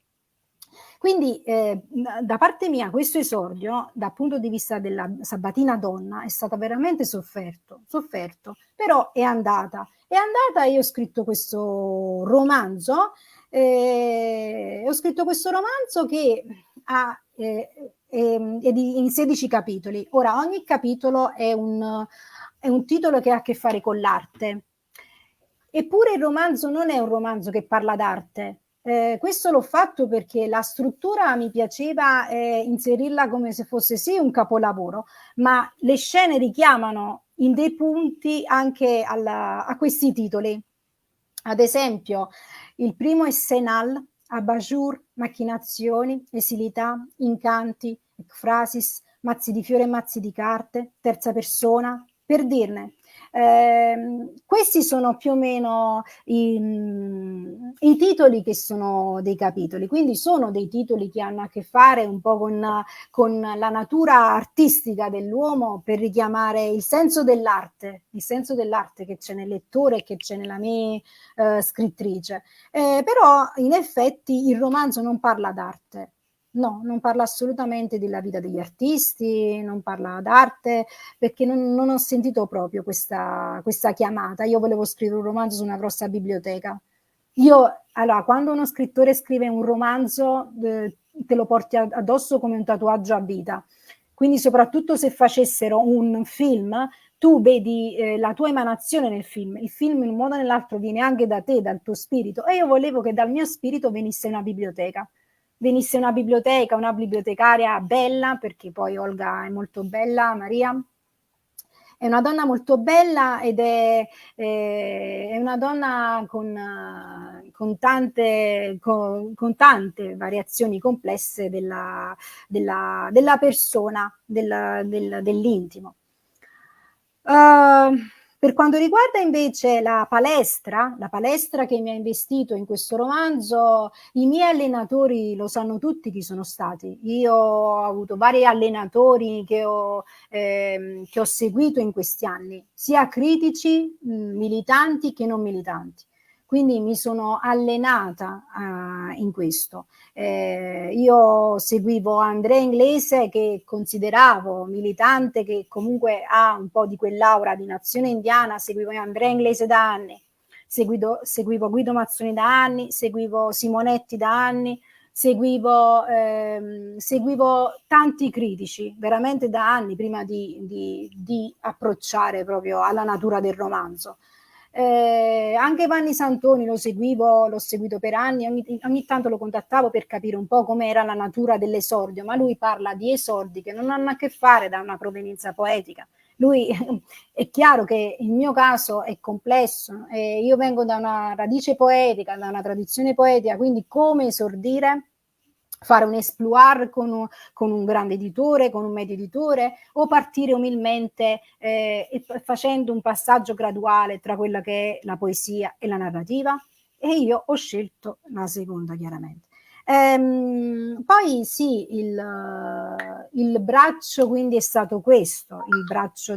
Quindi da parte mia questo esordio, dal punto di vista della Sabatina donna, è stato veramente sofferto, però è andata e io ho scritto questo romanzo, che è in 16 capitoli. Ora, ogni capitolo è un titolo che ha a che fare con l'arte. Eppure il romanzo non è un romanzo che parla d'arte. Questo l'ho fatto perché la struttura mi piaceva inserirla come se fosse sì un capolavoro, ma le scene richiamano in dei punti anche a questi titoli. Ad esempio, il primo è Senal, Abajur, macchinazioni, esilità, incanti, ecfrasis, mazzi di fiore e mazzi di carte, terza persona, per dirne. Questi sono più o meno i titoli che sono dei capitoli, quindi sono dei titoli che hanno a che fare un po' con la natura artistica dell'uomo, per richiamare il senso dell'arte che c'è nel lettore e che c'è nella mia scrittrice. Però in effetti il romanzo non parla d'arte. No, non parla assolutamente della vita degli artisti, non parla d'arte, perché non ho sentito proprio questa chiamata. Io volevo scrivere un romanzo su una grossa biblioteca. Allora, quando uno scrittore scrive un romanzo, te lo porti addosso come un tatuaggio a vita. Quindi soprattutto se facessero un film, tu vedi la tua emanazione nel film. Il film in un modo o nell'altro viene anche da te, dal tuo spirito, e io volevo che dal mio spirito venisse una biblioteca, una bibliotecaria bella, perché poi Olga è molto bella, Maria è una donna molto bella ed è una donna con tante variazioni complesse della persona, dell'intimo. Per quanto riguarda invece la palestra che mi ha investito in questo romanzo, i miei allenatori lo sanno tutti chi sono stati. Io ho avuto vari allenatori che ho seguito in questi anni, sia critici, militanti che non militanti. Quindi mi sono allenata in questo. Io seguivo Andrea Inglese, che consideravo militante, che comunque ha un po' di quell'aura di nazione indiana. Seguivo Andrea Inglese da anni, seguivo Guido Mazzoni da anni, seguivo Simonetti da anni, seguivo tanti critici, veramente da anni, prima di approcciare proprio alla natura del romanzo. Anche Vanni Santoni l'ho seguito per anni, ogni tanto lo contattavo per capire un po' com'era la natura dell'esordio, ma lui parla di esordi che non hanno a che fare da una provenienza poetica. Lui è chiaro che il mio caso è complesso, io vengo da una radice poetica, da una tradizione poetica, quindi come esordire? Fare un exploit con un grande editore, con un medio editore, o partire umilmente facendo un passaggio graduale tra quella che è la poesia e la narrativa? E io ho scelto la seconda, chiaramente. Poi sì, il braccio quindi è stato questo, il braccio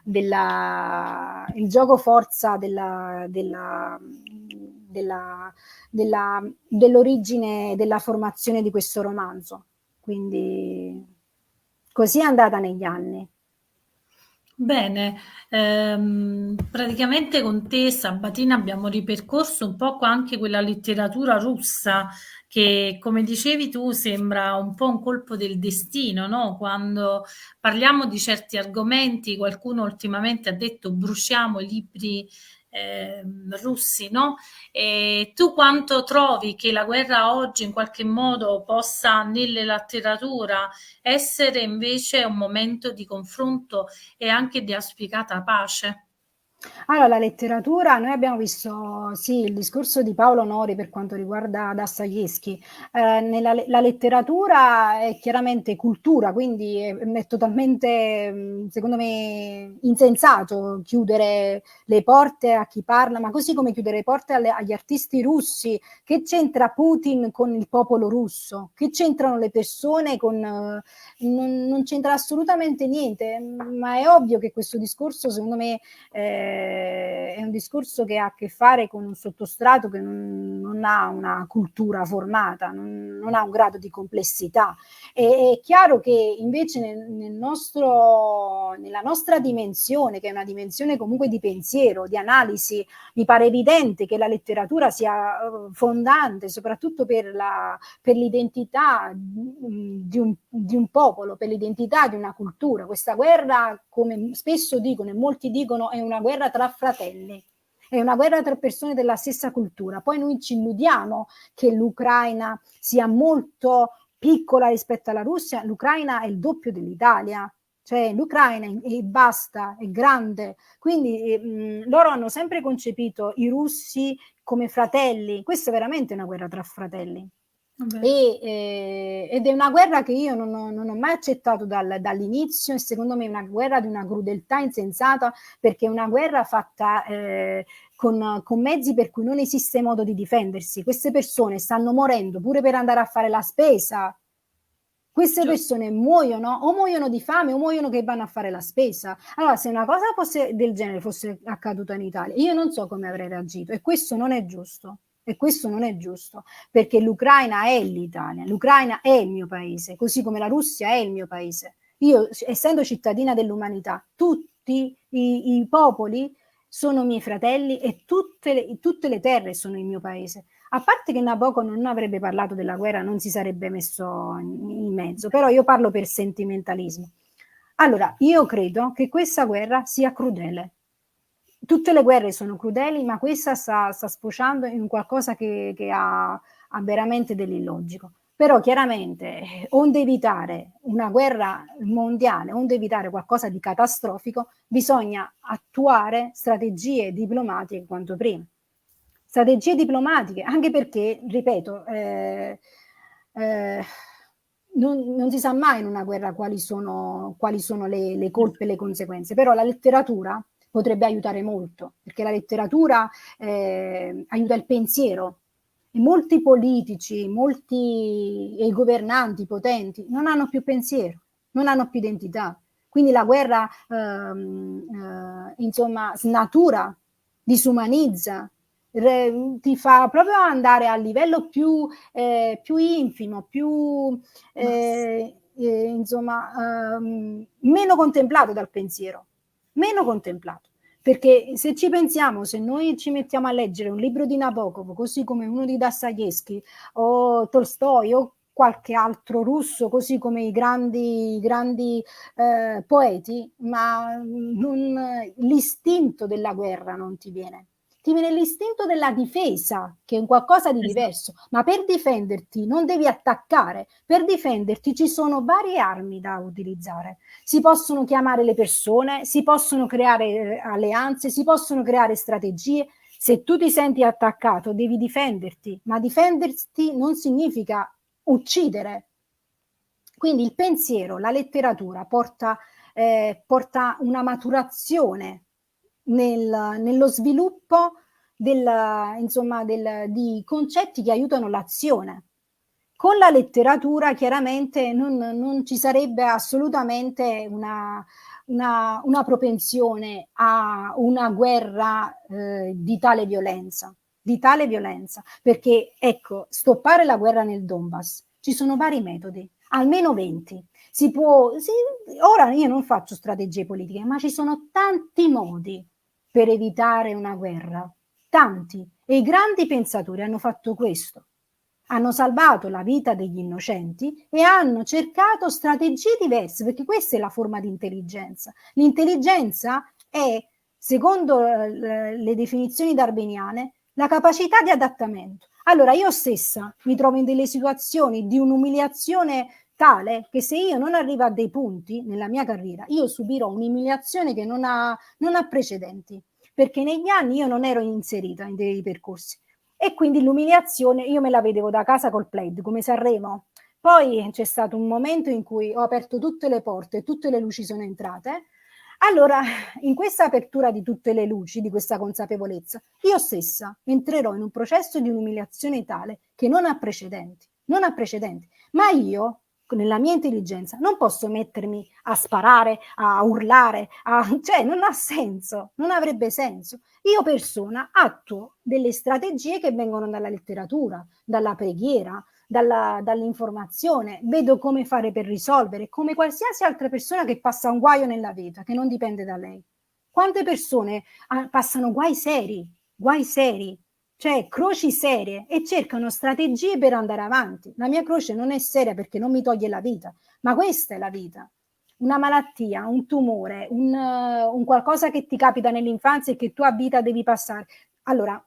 il gioco forza dell'origine della formazione di questo romanzo. Quindi così è andata negli anni. Bene, praticamente con te Sabatina abbiamo ripercorso un po' anche quella letteratura russa che, come dicevi tu, sembra un po' un colpo del destino, no? Quando parliamo di certi argomenti, qualcuno ultimamente ha detto bruciamo i libri russi, no? E tu quanto trovi che la guerra oggi in qualche modo possa nella letteratura essere invece un momento di confronto e anche di auspicata pace? Allora, la letteratura, noi abbiamo visto sì, il discorso di Paolo Nori per quanto riguarda Dostoevskij. La letteratura è chiaramente cultura, quindi è totalmente, secondo me, insensato chiudere le porte a chi parla, ma così come chiudere le porte agli artisti russi. Che c'entra Putin con il popolo russo? Che c'entrano le persone con... non c'entra assolutamente niente, ma è ovvio che questo discorso, secondo me, è un discorso che ha a che fare con un sottostrato che non ha una cultura formata, non ha un grado di complessità. È chiaro che invece nella nostra dimensione, che è una dimensione comunque di pensiero, di analisi, mi pare evidente che la letteratura sia fondante soprattutto per l'identità di un popolo, per l'identità di una cultura. Questa guerra, come spesso dicono e molti dicono, è una guerra tra fratelli, è una guerra tra persone della stessa cultura. Poi noi ci illudiamo che l'Ucraina sia molto piccola rispetto alla Russia, l'Ucraina è il doppio dell'Italia, cioè l'Ucraina è basta, è grande, quindi loro hanno sempre concepito i russi come fratelli, questa è veramente una guerra tra fratelli. Ed è una guerra che io non ho mai accettato dall'inizio, e secondo me è una guerra di una crudeltà insensata, perché è una guerra fatta con mezzi per cui non esiste modo di difendersi. Queste persone stanno morendo pure per andare a fare la spesa. Queste persone muoiono o muoiono di fame o muoiono che vanno a fare la spesa. Allora, se una cosa del genere fosse accaduta in Italia, io non so come avrei reagito, e questo non è giusto. E questo non è giusto, perché l'Ucraina è l'Italia, l'Ucraina è il mio paese, così come la Russia è il mio paese. Io, essendo cittadina dell'umanità, tutti i popoli sono miei fratelli e tutte le terre sono il mio paese. A parte che Nabokov non avrebbe parlato della guerra, non si sarebbe messo in mezzo, però io parlo per sentimentalismo. Allora, io credo che questa guerra sia crudele. Tutte le guerre sono crudeli, ma questa sta sfociando in qualcosa che ha veramente dell'illogico. Però chiaramente, onde evitare una guerra mondiale, onde evitare qualcosa di catastrofico, bisogna attuare strategie diplomatiche quanto prima. Strategie diplomatiche, anche perché, ripeto, non si sa mai in una guerra quali sono le colpe e le conseguenze, però la letteratura potrebbe aiutare molto, perché la letteratura aiuta il pensiero, e molti politici, molti governanti potenti non hanno più pensiero, non hanno più identità. Quindi la guerra insomma snatura, disumanizza, ti fa proprio andare a livello più infimo, più insomma meno contemplato dal pensiero, meno contemplato. Perché se ci pensiamo, se noi ci mettiamo a leggere un libro di Nabokov, così come uno di Dostoevsky o Tolstoi o qualche altro russo, così come i grandi poeti, ma l'istinto della guerra non ti viene. Ti viene l'istinto della difesa, che è un qualcosa di Esatto. diverso, ma per difenderti non devi attaccare, per difenderti ci sono varie armi da utilizzare. Si possono chiamare le persone, si possono creare alleanze, si possono creare strategie. Se tu ti senti attaccato, devi difenderti, ma difenderti non significa uccidere. Quindi il pensiero, la letteratura porta una maturazione nello sviluppo di concetti che aiutano l'azione. Con la letteratura chiaramente non ci sarebbe assolutamente una propensione a una guerra di tale violenza, perché ecco, stoppare la guerra nel Donbass, ci sono vari metodi, almeno 20. Ora io non faccio strategie politiche, ma ci sono tanti modi per evitare una guerra, tanti, e i grandi pensatori hanno fatto questo. Hanno salvato la vita degli innocenti e hanno cercato strategie diverse, perché questa è la forma di intelligenza. L'intelligenza è, secondo le definizioni darwiniane, la capacità di adattamento. Allora, io stessa mi trovo in delle situazioni di un'umiliazione tale che se io non arrivo a dei punti nella mia carriera, io subirò un'umiliazione che non ha precedenti, perché negli anni io non ero inserita in dei percorsi. E quindi l'umiliazione io me la vedevo da casa col plaid, come Sanremo. Poi c'è stato un momento in cui ho aperto tutte le porte e tutte le luci sono entrate. Allora, in questa apertura di tutte le luci, di questa consapevolezza, io stessa entrerò in un processo di un'umiliazione tale che non ha precedenti, non ha precedenti. Ma io, nella mia intelligenza, non posso mettermi a sparare, a urlare, cioè non ha senso, non avrebbe senso. Io persona attuo delle strategie che vengono dalla letteratura, dalla preghiera, dall'informazione, vedo come fare per risolvere, come qualsiasi altra persona che passa un guaio nella vita, che non dipende da lei. Quante persone passano guai seri, cioè croci serie e cercano strategie per andare avanti. La mia croce non è seria perché non mi toglie la vita, ma questa è la vita. Una malattia, un tumore, un qualcosa che ti capita nell'infanzia e che tu a vita devi passare. Allora,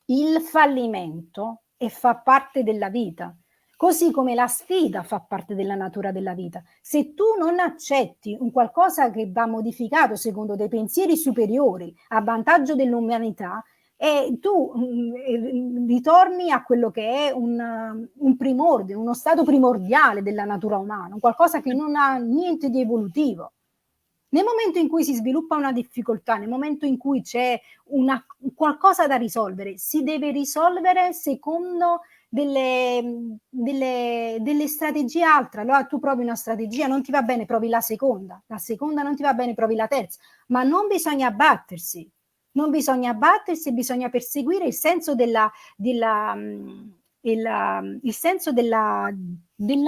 il fallimento fa parte della vita, così come la sfida fa parte della natura della vita. Se tu non accetti un qualcosa che va modificato secondo dei pensieri superiori a vantaggio dell'umanità, e tu ritorni a quello che è un primordio, uno stato primordiale della natura umana, qualcosa che non ha niente di evolutivo. Nel momento in cui si sviluppa una difficoltà, nel momento in cui c'è qualcosa da risolvere, si deve risolvere secondo delle strategie altre. Allora tu provi una strategia, non ti va bene, provi la seconda non ti va bene, provi la terza, ma non bisogna abbattersi, bisogna perseguire il senso il senso della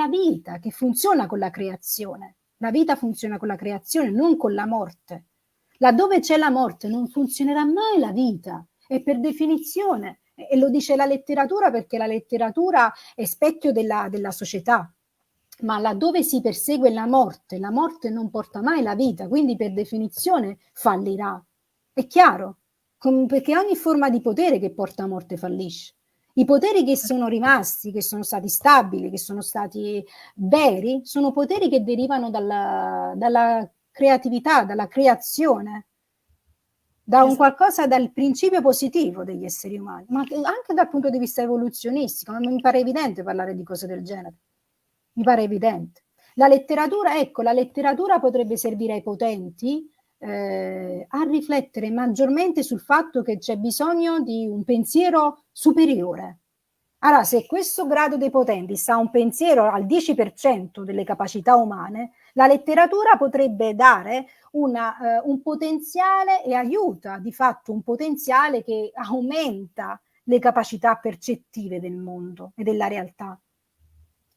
vita che funziona con la creazione. La vita funziona con la creazione, non con la morte. Laddove c'è la morte non funzionerà mai la vita, e per definizione, e lo dice la letteratura perché la letteratura è specchio della società, ma laddove si persegue la morte non porta mai la vita, quindi per definizione fallirà. È chiaro, perché ogni forma di potere che porta a morte fallisce. I poteri che sono rimasti, che sono stati stabili, che sono stati veri, sono poteri che derivano dalla creatività, dalla creazione, da un qualcosa, dal principio positivo degli esseri umani, ma anche dal punto di vista evoluzionistico. Non mi pare evidente parlare di cose del genere. Mi pare evidente. La letteratura potrebbe servire ai potenti a riflettere maggiormente sul fatto che c'è bisogno di un pensiero superiore. Allora, se questo grado dei potenti sta un pensiero al 10% delle capacità umane, la letteratura potrebbe dare un potenziale e aiuta di fatto un potenziale che aumenta le capacità percettive del mondo e della realtà.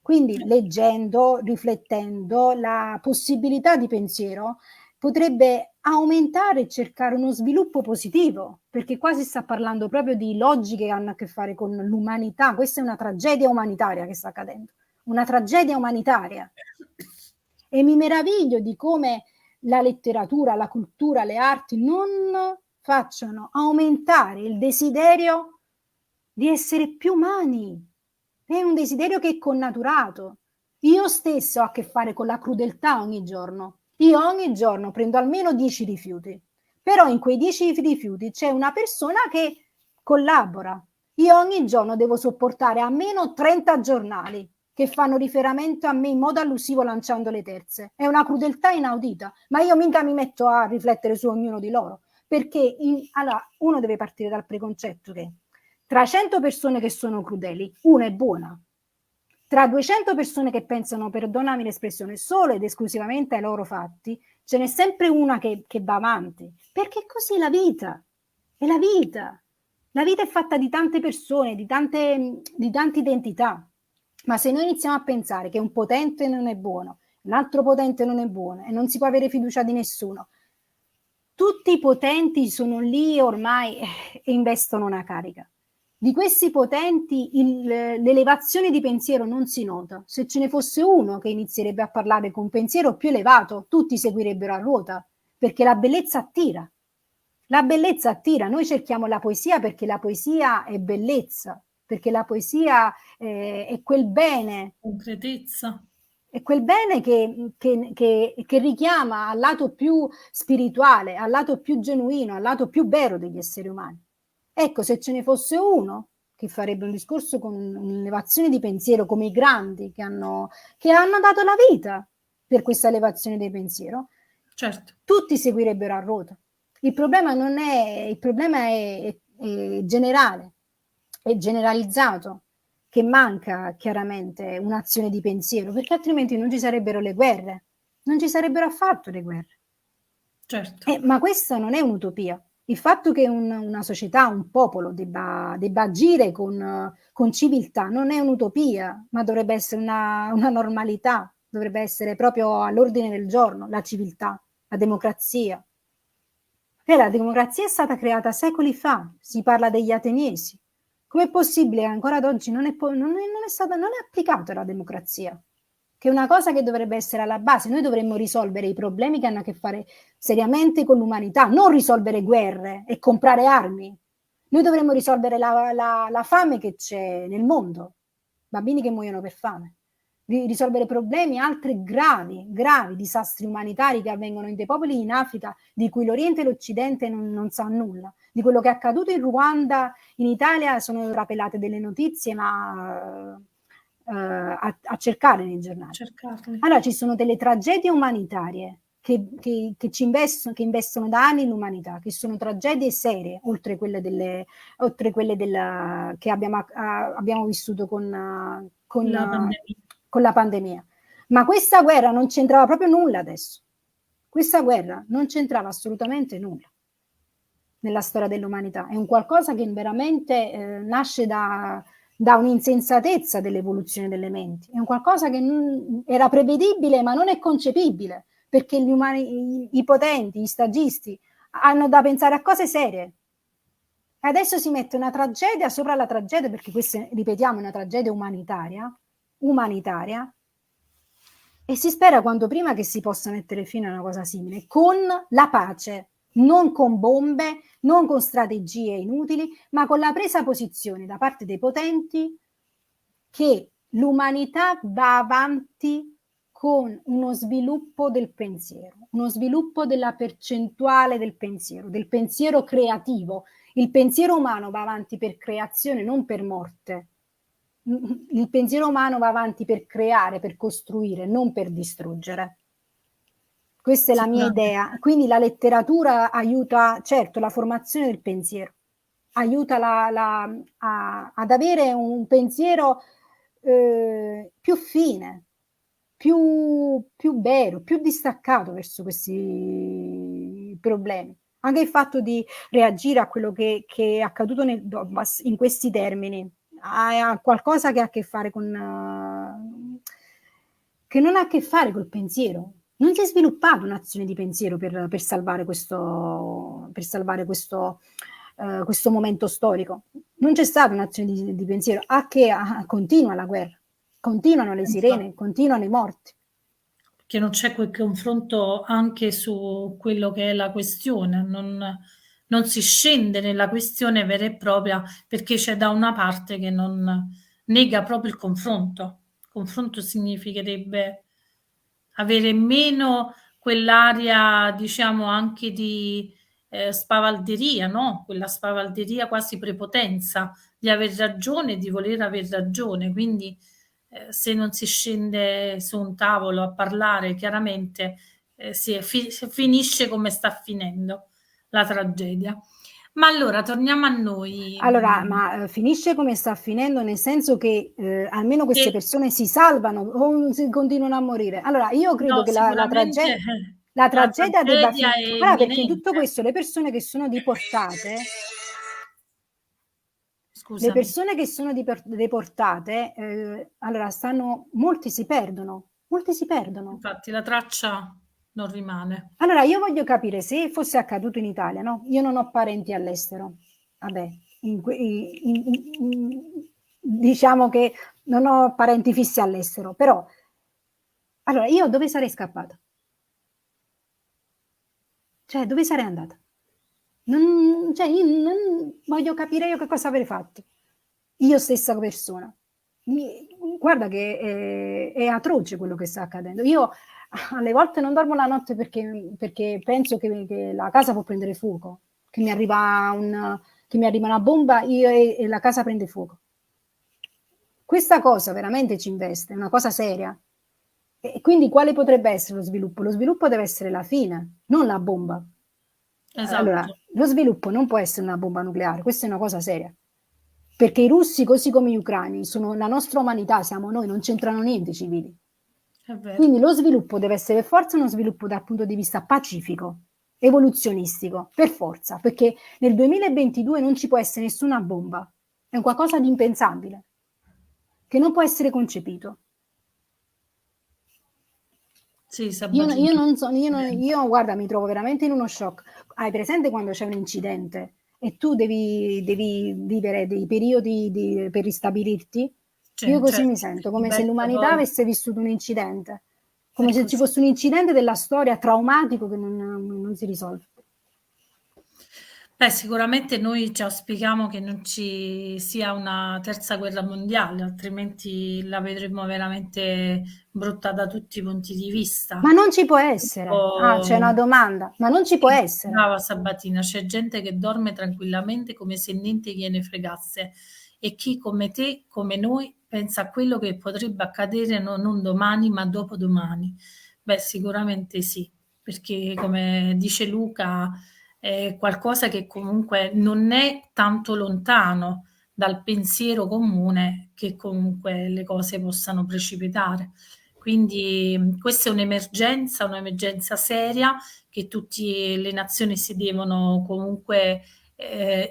Quindi leggendo, riflettendo, la possibilità di pensiero potrebbe aumentare e cercare uno sviluppo positivo, perché qua si sta parlando proprio di logiche che hanno a che fare con l'umanità. Questa è una tragedia umanitaria che sta accadendo, una tragedia umanitaria. E mi meraviglio di come la letteratura, la cultura, le arti non facciano aumentare il desiderio di essere più umani. È un desiderio che è connaturato. Io stesso ho a che fare con la crudeltà ogni giorno. Io ogni giorno prendo almeno 10 rifiuti, però in quei 10 rifiuti c'è una persona che collabora. Io ogni giorno devo sopportare almeno 30 giornali che fanno riferimento a me in modo allusivo lanciando le terze. È una crudeltà inaudita, ma io mica mi metto a riflettere su ognuno di loro, perché allora, uno deve partire dal preconcetto che tra 100 persone che sono crudeli, una è buona. Tra 200 persone che pensano, perdonami l'espressione, solo ed esclusivamente ai loro fatti, ce n'è sempre una che va avanti. Perché così la vita. È la vita. La vita è fatta di tante persone, di tante identità. Ma se noi iniziamo a pensare che un potente non è buono, un altro potente non è buono e non si può avere fiducia di nessuno, tutti i potenti sono lì ormai e investono una carica. Di questi potenti l'elevazione di pensiero non si nota. Se ce ne fosse uno che inizierebbe a parlare con un pensiero più elevato, tutti seguirebbero a ruota, perché la bellezza attira. La bellezza attira. Noi cerchiamo la poesia perché la poesia è bellezza, perché la poesia è quel bene. Concretezza. È quel bene che richiama al lato più spirituale, al lato più genuino, al lato più vero degli esseri umani. Ecco, se ce ne fosse uno che farebbe un discorso con un'elevazione di pensiero come i grandi che hanno dato la vita per questa elevazione di pensiero, certo, tutti seguirebbero a ruota. Il problema è generale, è generalizzato, che manca chiaramente un'azione di pensiero, perché altrimenti non ci sarebbero le guerre, non ci sarebbero affatto le guerre. certo. Ma questa non è un'utopia. Il fatto che una società, un popolo debba agire con civiltà non è un'utopia, ma dovrebbe essere una normalità, dovrebbe essere proprio all'ordine del giorno la civiltà, la democrazia. E la democrazia è stata creata secoli fa, si parla degli ateniesi. Com'è possibile che ancora ad oggi non è applicata la democrazia? Che è una cosa che dovrebbe essere alla base. Noi dovremmo risolvere i problemi che hanno a che fare seriamente con l'umanità, non risolvere guerre e comprare armi. Noi dovremmo risolvere la fame che c'è nel mondo, bambini che muoiono per fame, risolvere problemi, altri gravi disastri umanitari che avvengono in dei popoli in Africa di cui l'Oriente e l'Occidente non sa nulla. Di quello che è accaduto in Ruanda, in Italia, sono trapelate delle notizie, ma a cercare nei giornali. Cercarle. Allora ci sono delle tragedie umanitarie che investono da anni l'umanità, che sono tragedie serie, oltre quelle che abbiamo vissuto con la pandemia. Ma questa guerra non c'entrava proprio nulla adesso. Questa guerra non c'entrava assolutamente nulla nella storia dell'umanità. È un qualcosa che veramente nasce da un'insensatezza dell'evoluzione delle menti. È un qualcosa che era prevedibile, ma non è concepibile, perché gli umani, i potenti, gli stagisti, hanno da pensare a cose serie. E adesso si mette una tragedia sopra la tragedia, perché questa, ripetiamo, è una tragedia umanitaria, e si spera quanto prima che si possa mettere fine a una cosa simile, con la pace, non con bombe, non con strategie inutili, ma con la presa posizione da parte dei potenti che l'umanità va avanti con uno sviluppo del pensiero, uno sviluppo della percentuale del pensiero creativo. Il pensiero umano va avanti per creazione, non per morte. Il pensiero umano va avanti per creare, per costruire, non per distruggere. Questa è la mia idea. Quindi la letteratura aiuta, certo, la formazione del pensiero, aiuta ad avere un pensiero più fine, più vero, più distaccato verso questi problemi. Anche il fatto di reagire a quello che è accaduto in questi termini, a qualcosa che ha a che fare che non ha a che fare col pensiero. Non si è sviluppata un'azione di pensiero per salvare questo momento storico. Non c'è stata un'azione di pensiero. Continua la guerra, continuano le Infatti, sirene, continuano i morti. che non c'è quel confronto anche su quello che è la questione, non si scende nella questione vera e propria perché c'è da una parte che non nega proprio il confronto. Il confronto significherebbe avere meno quell'aria, diciamo, anche di spavalderia, no? Quella spavalderia quasi prepotenza di aver ragione, di voler aver ragione. Quindi se non si scende su un tavolo a parlare, chiaramente si finisce come sta finendo la tragedia. Ma allora torniamo a noi. Allora, ma finisce come sta finendo, nel senso che almeno queste Che, persone si salvano o si continuano a morire. Allora, io credo no, che sicuramente la la tragedia debba tragedia finire. è Allora, perché in tutto imminente. questo le Scusami, persone che sono deportate, allora molti si perdono, molti si perdono. infatti la traccia non rimane. Allora, io voglio capire se fosse accaduto in Italia, no? Io non ho parenti all'estero, vabbè, diciamo che non ho parenti fissi all'estero, però, allora, io dove sarei scappata? Cioè, dove sarei andata? Cioè, io non voglio capire io che cosa avrei fatto. Io stessa persona. Guarda che è atroce quello che sta accadendo. Io alle volte non dormo la notte perché penso che la casa può prendere fuoco, che mi arriva una bomba e la casa prende fuoco. Questa cosa veramente ci investe, è una cosa seria. E quindi quale potrebbe essere lo sviluppo? Lo sviluppo deve essere la fine, non la bomba. Allora, Esatto, lo sviluppo non può essere una bomba nucleare, questa è una cosa seria. Perché i russi, così come gli ucraini, sono la nostra umanità, siamo noi, non c'entrano niente i civili. è vero. Quindi lo sviluppo deve essere per forza uno sviluppo dal punto di vista pacifico, evoluzionistico, per forza, perché nel 2022 non ci può essere nessuna bomba. È un qualcosa di impensabile, che non può essere concepito. Sì, Io Sabatino. non so, io guarda, mi trovo veramente in uno shock. Hai presente quando c'è un incidente e tu devi vivere dei periodi per ristabilirti? Io così mi Certo, sento, come se diventa l'umanità poi avesse vissuto un incidente, è come se ci così. fosse un incidente della storia traumatico che non si risolve. Beh, sicuramente noi ci auspichiamo che non ci sia una terza guerra mondiale, altrimenti la vedremmo veramente brutta da tutti i punti di vista. Ma non ci può essere. Ah, c'è una Oh, domanda, ma non ci può sì, essere. brava Sabatina, c'è gente che dorme tranquillamente come se niente gliene fregasse e chi come te, come noi, pensa a quello che potrebbe accadere non domani, ma dopodomani. Beh, sicuramente sì, perché come dice Luca, è qualcosa che comunque non è tanto lontano dal pensiero comune che comunque le cose possano precipitare. Quindi questa è un'emergenza seria che tutte le nazioni si devono comunque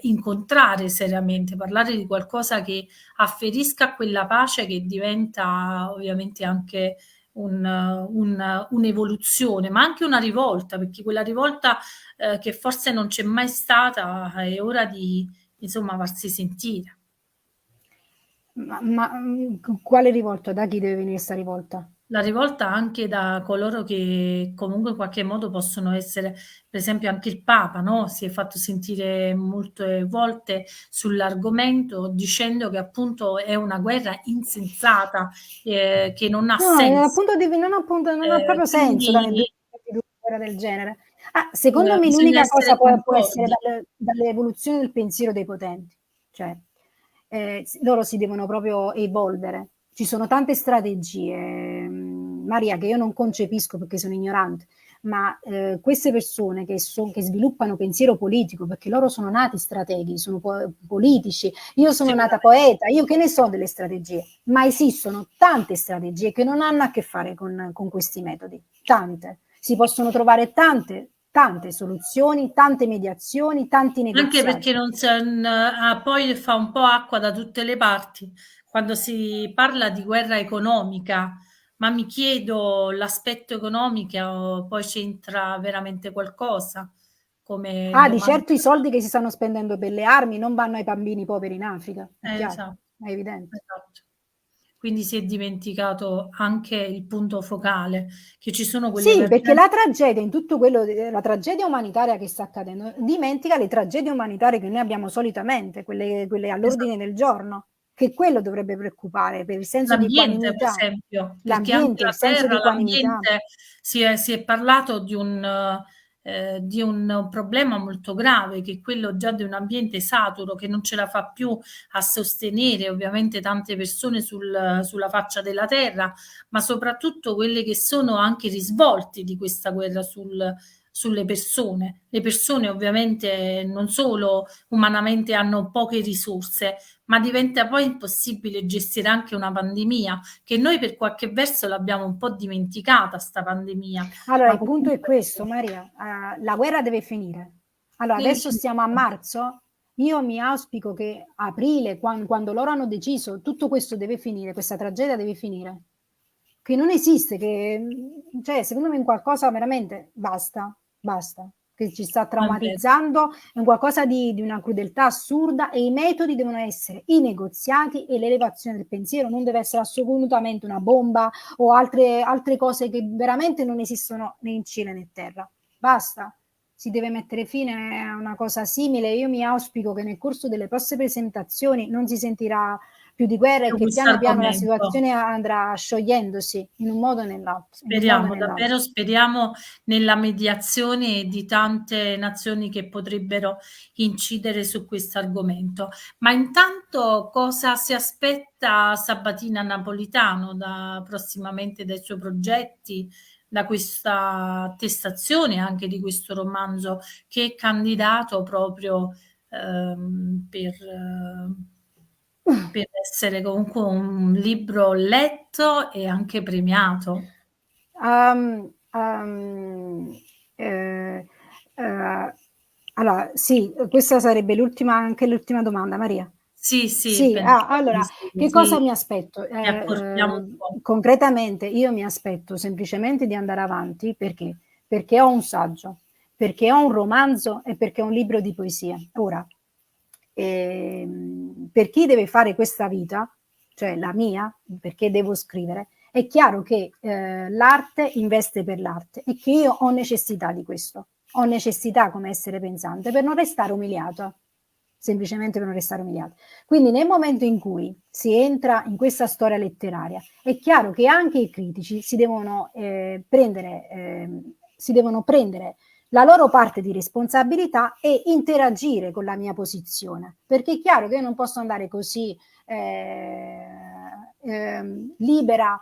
incontrare seriamente, parlare di qualcosa che afferisca a quella pace che diventa ovviamente anche un'evoluzione, ma anche una rivolta, perché quella rivolta che forse non c'è mai stata è ora di insomma farsi sentire. Quale rivolta? Da chi deve venire questa rivolta? La rivolta anche da coloro che comunque in qualche modo possono essere, per esempio anche il Papa, no? Si è fatto sentire molte volte sull'argomento dicendo che appunto è una guerra insensata, che non ha No, senso. non ha proprio senso nel Quindi 2022 una guerra del genere. Ah, secondo me bisogna l'unica cosa essere può essere concordi. dall'evoluzione del pensiero dei potenti, cioè loro si devono proprio evolvere. Ci sono tante strategie, Maria, che io non concepisco perché sono ignorante, ma queste persone che sviluppano pensiero politico, perché loro sono nati strateghi, sono politici, io sono nata Sicuramente. poeta, io che ne so delle strategie, ma esistono tante strategie che non hanno a che fare con questi metodi, tante. Si possono trovare tante soluzioni, tante mediazioni, tanti Anche negoziati. perché poi fa un po' acqua da tutte le parti. Quando si parla di guerra economica, ma mi chiedo l'aspetto economico poi c'entra veramente qualcosa come Ah, di domanda. certo i soldi che si stanno spendendo per le armi non vanno ai bambini poveri in Africa, è chiaro, Esatto, è evidente. esatto. Quindi si è dimenticato anche il punto focale, che ci sono quelle Sì, perché emergenze. la tragedia in tutto quello, la tragedia umanitaria che sta accadendo, dimentica le tragedie umanitarie che noi abbiamo solitamente, quelle all'ordine Esatto. del giorno, che quello dovrebbe preoccupare per il senso di L'ambiente per equanimità, esempio, perché anche l'ambiente, il la senso di terra, equanimità. l'ambiente si è parlato di un problema molto grave, che è quello già di un ambiente saturo che non ce la fa più a sostenere ovviamente tante persone sulla faccia della terra, ma soprattutto quelle che sono anche i risvolti di questa guerra sulle persone. Le persone ovviamente non solo umanamente hanno poche risorse, ma diventa poi impossibile gestire anche una pandemia, che noi per qualche verso l'abbiamo un po' dimenticata, sta pandemia, Allora, ma il punto è comunque questo, Maria, la guerra deve finire. Allora, adesso stiamo a certamente, marzo, io mi auspico che aprile, quando loro hanno deciso, tutto questo deve finire, questa tragedia deve finire. Che non esiste, che, cioè, secondo me è un qualcosa veramente, basta, basta, che ci sta è vero. traumatizzando, è un qualcosa di una crudeltà assurda e i metodi devono essere i negoziati e l'elevazione del pensiero, non deve essere assolutamente una bomba o altre cose che veramente non esistono né in cielo né in terra. Basta, si deve mettere fine a una cosa simile. Io mi auspico che nel corso delle prossime presentazioni non si sentirà più di guerra e Su che questo piano piano la argomento. situazione andrà sciogliendosi in un modo o nell'altro, in un modo o Speriamo, nell'altro. davvero speriamo nella mediazione di tante nazioni che potrebbero incidere su questo argomento. Ma intanto cosa si aspetta Sabatina Napolitano prossimamente dai suoi progetti, da questa attestazione anche di questo romanzo che è candidato proprio per essere comunque un libro letto e anche premiato? Um, eh, eh, allora, sì, questa sarebbe anche l'ultima domanda, Maria. Sì, sì, Sì, penso di allora, sì, che così cosa mi aspetto? ci accorciamo un po'. Concretamente io mi aspetto semplicemente di andare avanti perché? Perché ho un saggio, perché ho un romanzo e perché ho un libro di poesie. Ora, per chi deve fare questa vita, cioè la mia, perché devo scrivere, è chiaro che l'arte investe per l'arte e che io ho necessità di questo. Ho necessità come essere pensante per non restare umiliata, semplicemente per non restare umiliata. Quindi nel momento in cui si entra in questa storia letteraria, è chiaro che anche i critici si devono prendere la loro parte di responsabilità e interagire con la mia posizione, perché è chiaro che io non posso andare così libera,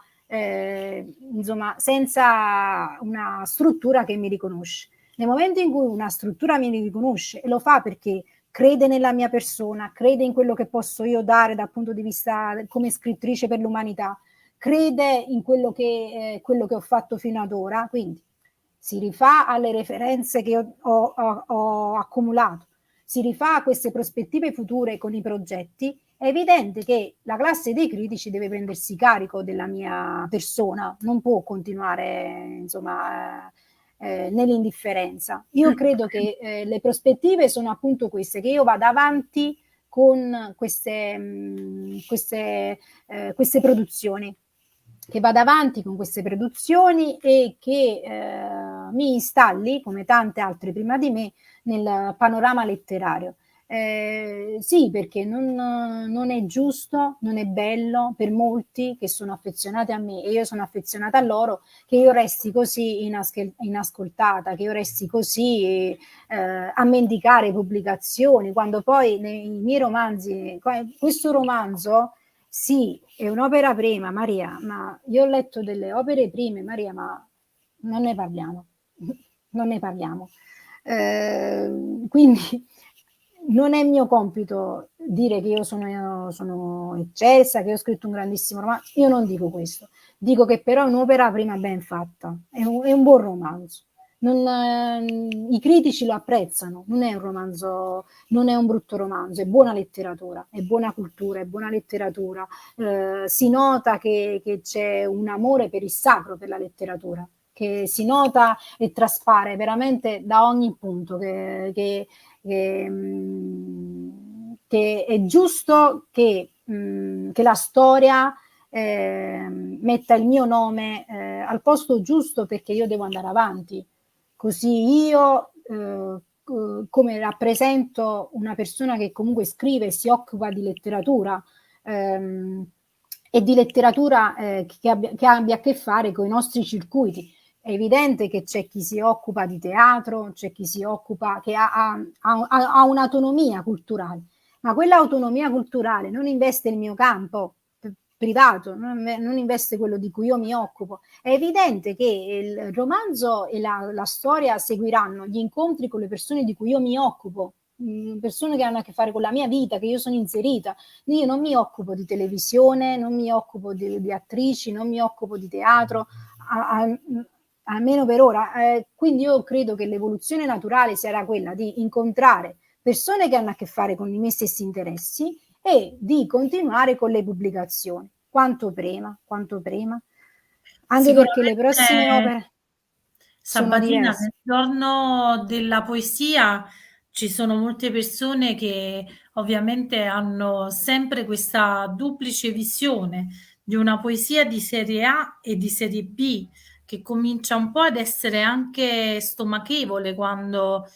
insomma, senza una struttura che mi riconosce. Nel momento in cui una struttura mi riconosce e lo fa perché crede nella mia persona, crede in quello che posso io dare dal punto di vista come scrittrice per l'umanità, crede in quello che ho fatto fino ad ora, quindi si rifà alle referenze che ho accumulato, si rifà a queste prospettive future con i progetti, è evidente che la classe dei critici deve prendersi carico della mia persona, non può continuare, insomma, nell'indifferenza. Io credo che le prospettive sono appunto queste, che io vada avanti con queste produzioni, che vada avanti con queste produzioni e che mi installi, come tante altre prima di me, nel panorama letterario. Sì, perché non è giusto, non è bello per molti che sono affezionati a me e io sono affezionata a loro, che io resti così inascoltata, che io resti così a mendicare pubblicazioni, quando poi nei miei romanzi, questo romanzo sì, è un'opera prima, Maria, ma io ho letto delle opere prime, Maria, ma non ne parliamo, non ne parliamo. Quindi non è mio compito dire che io sono eccelsa, che ho scritto un grandissimo romanzo, io non dico questo, dico che però è un'opera prima ben fatta, è un buon romanzo. I critici lo apprezzano, non è un romanzo, non è un brutto romanzo, è buona letteratura, è buona cultura, è buona letteratura. Si nota che c'è un amore per il sacro, per la letteratura, che si nota e traspare veramente da ogni punto, che è giusto che la storia metta il mio nome al posto giusto, perché io devo andare avanti. Così io, come rappresento una persona che comunque scrive e si occupa di letteratura, e di letteratura che abbia a che fare con i nostri circuiti. È evidente che c'è chi si occupa di teatro, c'è chi si occupa, che ha un'autonomia culturale, ma quell'autonomia culturale non investe il mio campo privato, non investe quello di cui io mi occupo. È evidente che il romanzo e la storia seguiranno gli incontri con le persone di cui io mi occupo, persone che hanno a che fare con la mia vita, che io sono inserita. Io non mi occupo di televisione, non mi occupo di attrici, non mi occupo di teatro, almeno per ora. Quindi io credo che l'evoluzione naturale sarà quella di incontrare persone che hanno a che fare con i miei stessi interessi e di continuare con le pubblicazioni, quanto prima, anche perché le prossime Sicuramente, opere sono Sabatina, diverse. nel giorno della poesia ci sono molte persone che ovviamente hanno sempre questa duplice visione di una poesia di serie A e di serie B, che comincia un po' ad essere anche stomachevole quando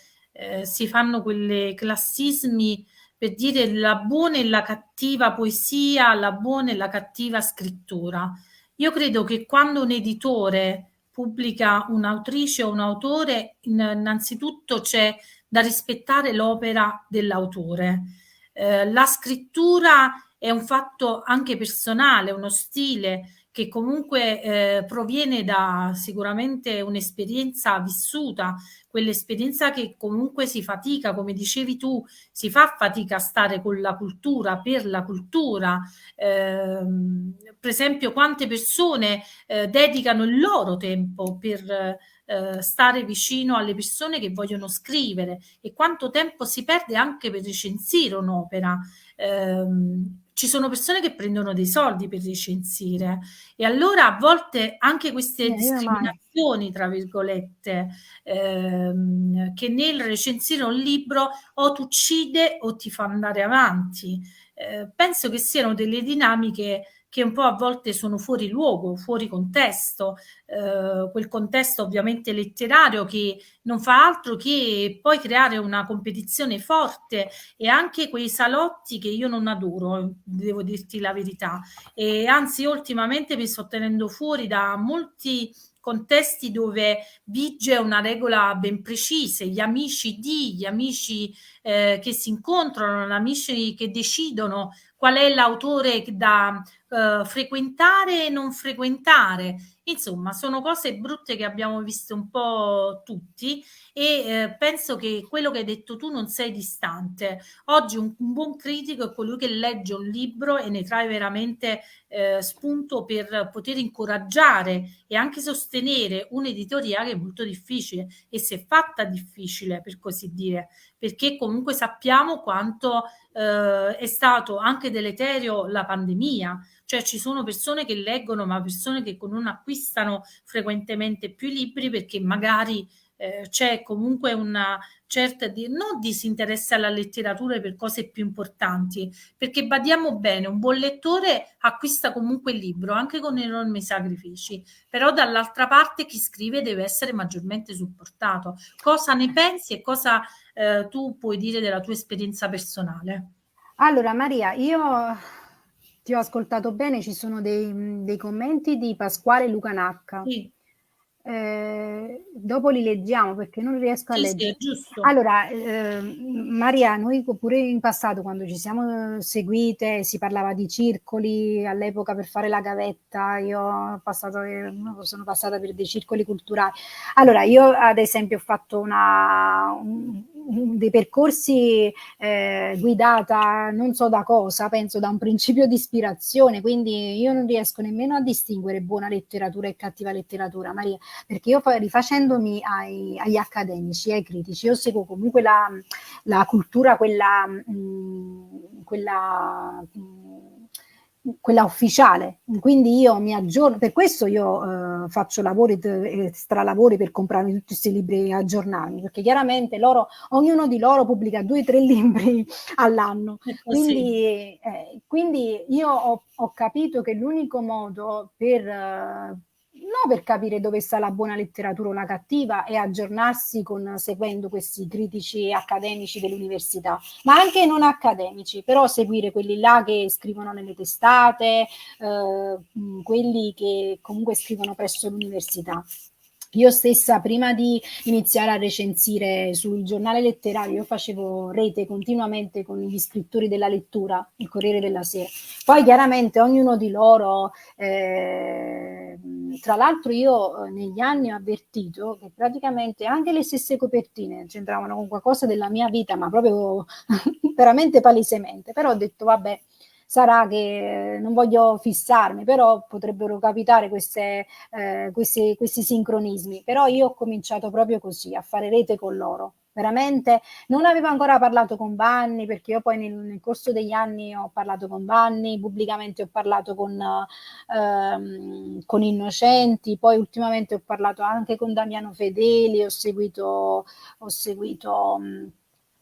si fanno quelle classismi per dire la buona e la cattiva poesia, la buona e la cattiva scrittura. Io credo che quando un editore pubblica un'autrice o un autore, innanzitutto c'è da rispettare l'opera dell'autore. La scrittura è un fatto anche personale, uno stile che comunque proviene da sicuramente un'esperienza vissuta, quell'esperienza che comunque si fatica, come dicevi tu, si fa fatica a stare con la cultura, per la cultura. Per esempio, quante persone dedicano il loro tempo per stare vicino alle persone che vogliono scrivere e quanto tempo si perde anche per recensire un'opera. Ci sono persone che prendono dei soldi per recensire e allora a volte anche queste Io mai. discriminazioni, tra virgolette, che nel recensire un libro o ti uccide o ti fa andare avanti. Penso che siano delle dinamiche che un po' a volte sono fuori luogo, fuori contesto, quel contesto ovviamente letterario che non fa altro che poi creare una competizione forte e anche quei salotti che io non adoro, devo dirti la verità. E anzi, ultimamente mi sto tenendo fuori da molti contesti dove vige una regola ben precisa, gli amici che si incontrano, gli amici che decidono qual è l'autore da frequentare e non frequentare. Insomma, sono cose brutte che abbiamo visto un po' tutti e penso che quello che hai detto tu non sei distante. Oggi un buon critico è colui che legge un libro e ne trae veramente spunto per poter incoraggiare e anche sostenere un'editoria che è molto difficile e si è fatta difficile, per così dire, perché comunque sappiamo quanto è stato anche deleterio la pandemia, cioè ci sono persone che leggono, ma persone che non acquistano frequentemente più libri perché magari c'è comunque una certa non disinteresse alla letteratura per cose più importanti, perché badiamo bene, un buon lettore acquista comunque il libro, anche con enormi sacrifici, però dall'altra parte chi scrive deve essere maggiormente supportato. Cosa ne pensi e cosa tu puoi dire della tua esperienza personale? Allora Maria, io ti ho ascoltato bene, ci sono dei commenti di Pasquale Lucanacca. Sì, Dopo li leggiamo perché non riesco a sì, sì, è leggere. giusto. Allora, Maria, noi pure in passato, quando ci siamo seguite, si parlava di circoli all'epoca per fare la gavetta. Sono passata per dei circoli culturali. Allora, io ad esempio ho fatto dei percorsi guidata non so da cosa, penso da un principio di ispirazione, quindi io non riesco nemmeno a distinguere buona letteratura e cattiva letteratura, Maria, perché io poi rifacendomi agli accademici, ai critici, io seguo comunque la cultura, quella ufficiale, quindi io mi aggiorno, per questo io faccio lavori e stralavori per comprarmi tutti questi libri aggiornati, perché chiaramente ognuno di loro pubblica 2 o 3 libri all'anno, È così. quindi io ho capito che l'unico modo non per capire dove sta la buona letteratura o la cattiva è aggiornarsi seguendo questi critici accademici dell'università, ma anche non accademici, però seguire quelli là che scrivono nelle testate, quelli che comunque scrivono presso l'università. Io stessa, prima di iniziare a recensire sul giornale letterario, io facevo rete continuamente con gli scrittori della lettura, il Corriere della Sera. Poi chiaramente ognuno di loro, tra l'altro io negli anni ho avvertito che praticamente anche le stesse copertine c'entravano con qualcosa della mia vita, ma proprio veramente palesemente. Però ho detto vabbè, sarà che non voglio fissarmi, però potrebbero capitare questi sincronismi. Però io ho cominciato proprio così, a fare rete con loro. Veramente non avevo ancora parlato con Vanni, perché io poi nel corso degli anni ho parlato con Vanni, pubblicamente ho parlato con Innocenti, poi ultimamente ho parlato anche con Damiano Fedeli, ho seguito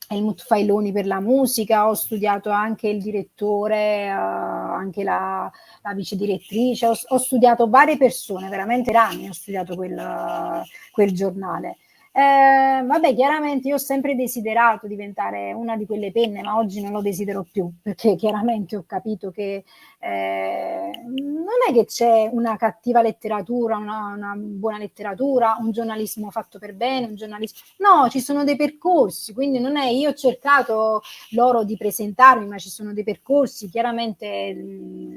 Helmut Failoni per la musica, ho studiato anche il direttore, anche la vice direttrice, ho studiato varie persone, veramente per anni ho studiato quel giornale. Vabbè, chiaramente io ho sempre desiderato diventare una di quelle penne, ma oggi non lo desidero più, perché chiaramente ho capito che non è che c'è una cattiva letteratura, una buona letteratura, un giornalismo fatto per bene, un giornalismo... No, ci sono dei percorsi, quindi non è... Io ho cercato loro di presentarmi, ma ci sono dei percorsi, chiaramente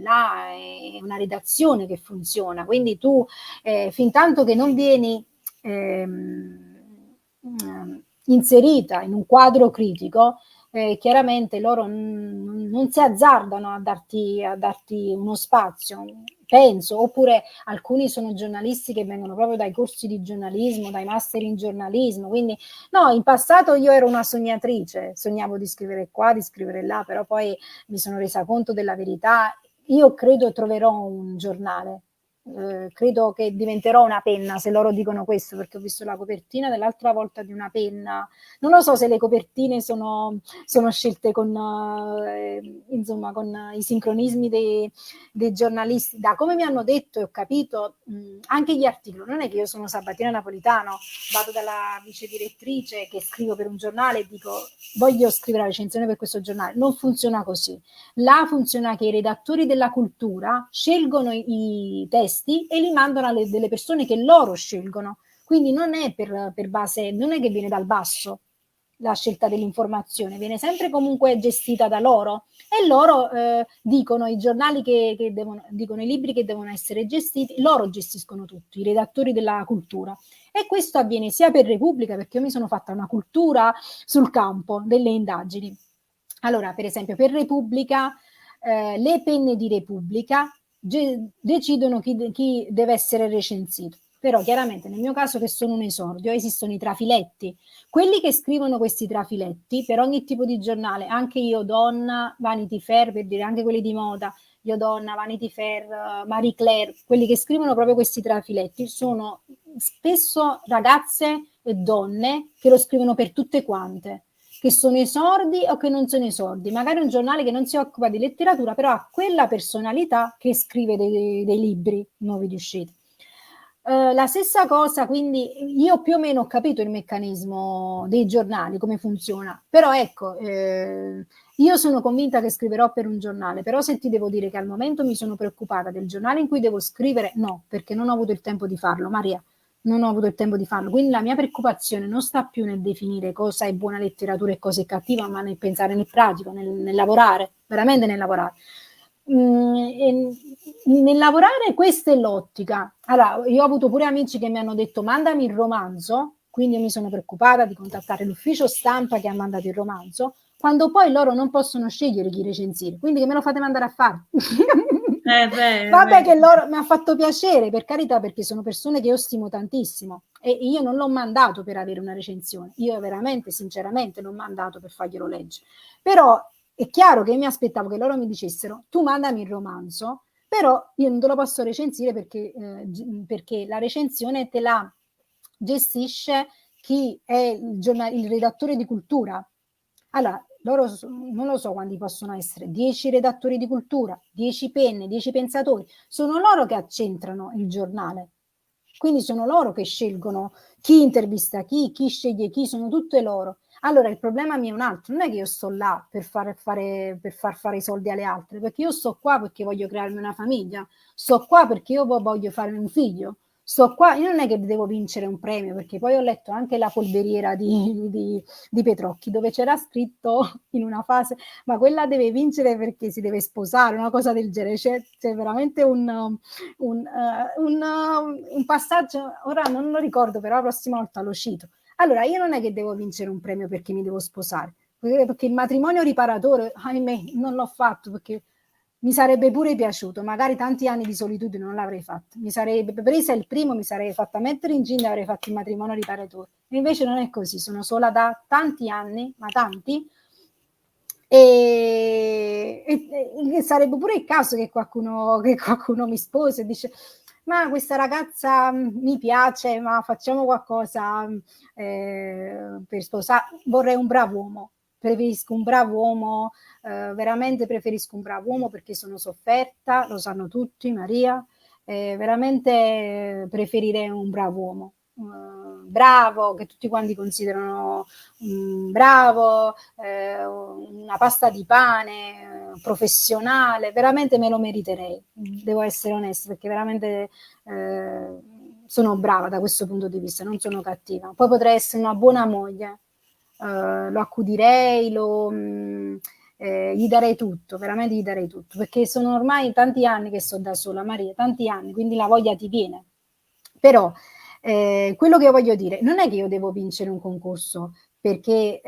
là è una redazione che funziona, quindi tu fin tanto che non vieni... inserita in un quadro critico, chiaramente loro non si azzardano a darti uno spazio, penso, oppure alcuni sono giornalisti che vengono proprio dai corsi di giornalismo, dai master in giornalismo, quindi no, in passato io ero una sognatrice, sognavo di scrivere qua, di scrivere là, però poi mi sono resa conto della verità. Io credo troverò un giornale, credo che diventerò una penna, se loro dicono questo, perché ho visto la copertina dell'altra volta di una penna. Non lo so se le copertine sono scelte insomma, con i sincronismi dei giornalisti. Da come mi hanno detto e ho capito, anche gli articoli, non è che io sono Sabatina Napolitano, vado dalla vice direttrice che scrivo per un giornale e dico voglio scrivere la recensione per questo giornale. Non funziona così. Là funziona che i redattori della cultura scelgono i testi e li mandano alle delle persone che loro scelgono. Quindi non è per base, non è che viene dal basso la scelta dell'informazione, viene sempre comunque gestita da loro e loro dicono i giornali dicono i libri che devono essere gestiti, loro gestiscono tutto, i redattori della cultura. E questo avviene sia per Repubblica, perché io mi sono fatta una cultura sul campo delle indagini. Allora, per esempio, per Repubblica, le penne di Repubblica decidono chi deve essere recensito. Però chiaramente nel mio caso, che sono un esordio, esistono i trafiletti. Quelli che scrivono questi trafiletti per ogni tipo di giornale, anche Io Donna, Vanity Fair, per dire anche quelli di moda, Io Donna, Vanity Fair, Marie Claire, quelli che scrivono proprio questi trafiletti sono spesso ragazze e donne che lo scrivono per tutte quante, che sono esordi o che non sono esordi, magari un giornale che non si occupa di letteratura, però ha quella personalità che scrive dei libri nuovi di uscita. La stessa cosa, quindi io più o meno ho capito il meccanismo dei giornali, come funziona, però ecco, io sono convinta che scriverò per un giornale, però se ti devo dire che al momento mi sono preoccupata del giornale in cui devo scrivere, no, perché non ho avuto il tempo di farlo, Maria, non ho avuto il tempo di farlo, quindi la mia preoccupazione non sta più nel definire cosa è buona letteratura e cosa è cattiva, ma nel pensare nel pratico, nel lavorare, veramente nel lavorare. Nel lavorare questa è l'ottica. Allora, io ho avuto pure amici che mi hanno detto mandami il romanzo, quindi io mi sono preoccupata di contattare l'ufficio stampa che ha mandato il romanzo, quando poi loro non possono scegliere chi recensire, quindi che me lo fate mandare a fare? Vabbè, che loro mi ha fatto piacere, per carità, perché sono persone che io stimo tantissimo e io non l'ho mandato per avere una recensione, io veramente, sinceramente, l'ho mandato per farglielo leggere. Però è chiaro che mi aspettavo che loro mi dicessero: tu mandami il romanzo, però io non te lo posso recensire perché la recensione te la gestisce chi è il redattore di cultura. Allora, loro non lo so quanti possono essere, 10 redattori di cultura, 10 penne, 10 pensatori, sono loro che accentrano il giornale. Quindi sono loro che scelgono chi intervista chi sceglie chi, sono tutte loro. Allora il problema mio è un altro, non è che io sto là per far fare i soldi alle altre, perché io sto qua perché voglio crearmi una famiglia, sto qua perché io voglio farmi un figlio, sto qua, io non è che devo vincere un premio, perché poi ho letto anche La polveriera di Petrocchi, dove c'era scritto in una fase, ma quella deve vincere perché si deve sposare, una cosa del genere, c'è veramente un passaggio, ora non lo ricordo, però la prossima volta lo cito. Allora, io non è che devo vincere un premio perché mi devo sposare, perché il matrimonio riparatore, ahimè, non l'ho fatto perché mi sarebbe pure piaciuto, magari tanti anni di solitudine non l'avrei fatto, mi sarei presa il primo, mi sarei fatta mettere in giro e avrei fatto il matrimonio riparatore. E invece non è così, sono sola da tanti anni, ma tanti, e sarebbe pure il caso che qualcuno mi sposi e dice: ma questa ragazza mi piace, ma facciamo qualcosa per sposare. Vorrei un bravo uomo, preferisco un bravo uomo, veramente preferisco un bravo uomo perché sono sofferta, lo sanno tutti, Maria, veramente preferirei un bravo uomo. Bravo, che tutti quanti considerano bravo, una pasta di pane, professionale, veramente me lo meriterei, devo essere onesta, perché veramente sono brava da questo punto di vista, non sono cattiva. Poi potrei essere una buona moglie, lo accudirei, gli darei tutto, veramente gli darei tutto, perché sono ormai tanti anni che sto da sola, Maria, tanti anni, quindi la voglia ti viene. Però quello che voglio dire, non è che io devo vincere un concorso perché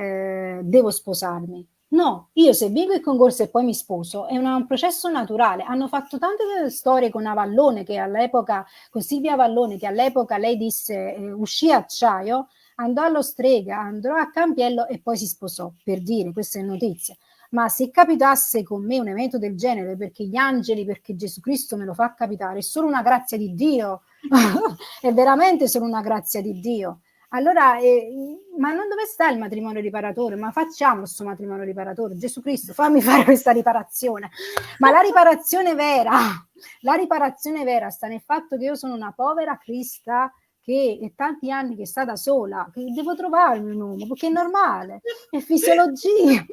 devo sposarmi. No, io se vinco il concorso e poi mi sposo è un processo naturale. Hanno fatto tante storie con Avallone, che all'epoca, con Silvia Avallone, che all'epoca lei disse uscì a Acciaio, andò allo Strega, andò a Campiello e poi si sposò, per dire, questa è notizia. Ma se capitasse con me un evento del genere, perché gli angeli, perché Gesù Cristo me lo fa capitare, è solo una grazia di Dio, è veramente solo una grazia di Dio. Allora, ma non dove sta il matrimonio riparatore? Ma facciamo questo matrimonio riparatore. Gesù Cristo, fammi fare questa riparazione. Ma la riparazione vera sta nel fatto che io sono una povera crista che è tanti anni che sta da sola, che devo trovarmi un uomo, perché è normale, è fisiologia.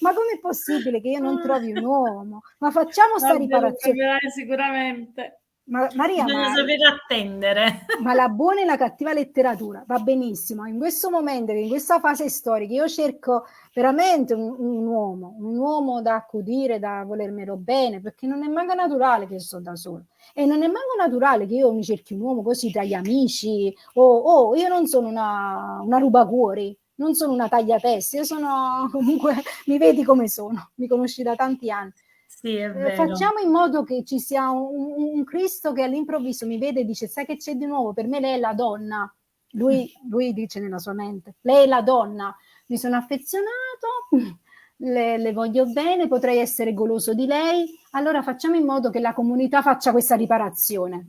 Ma com'è possibile che io non trovi un uomo? Ma facciamo sta riparazione. Sicuramente. Maria, Bisogna sapere attendere. ma la buona e la cattiva letteratura va benissimo. In questo momento, in questa fase storica, io cerco veramente un uomo da accudire, da volermelo bene, perché non è manco naturale che io sto da sola. E non è manco naturale che io mi cerchi un uomo così tra gli amici. Io non sono una rubacuori, non sono una tagliateste, io sono comunque, mi vedi come sono, mi conosci da tanti anni. Sì, è vero. Facciamo in modo che ci sia un Cristo che all'improvviso mi vede e dice: sai che c'è di nuovo? Per me lei è la donna. Lui dice nella sua mente: lei è la donna, mi sono affezionato, le voglio bene, potrei essere goloso di lei. Allora facciamo in modo che la comunità faccia questa riparazione.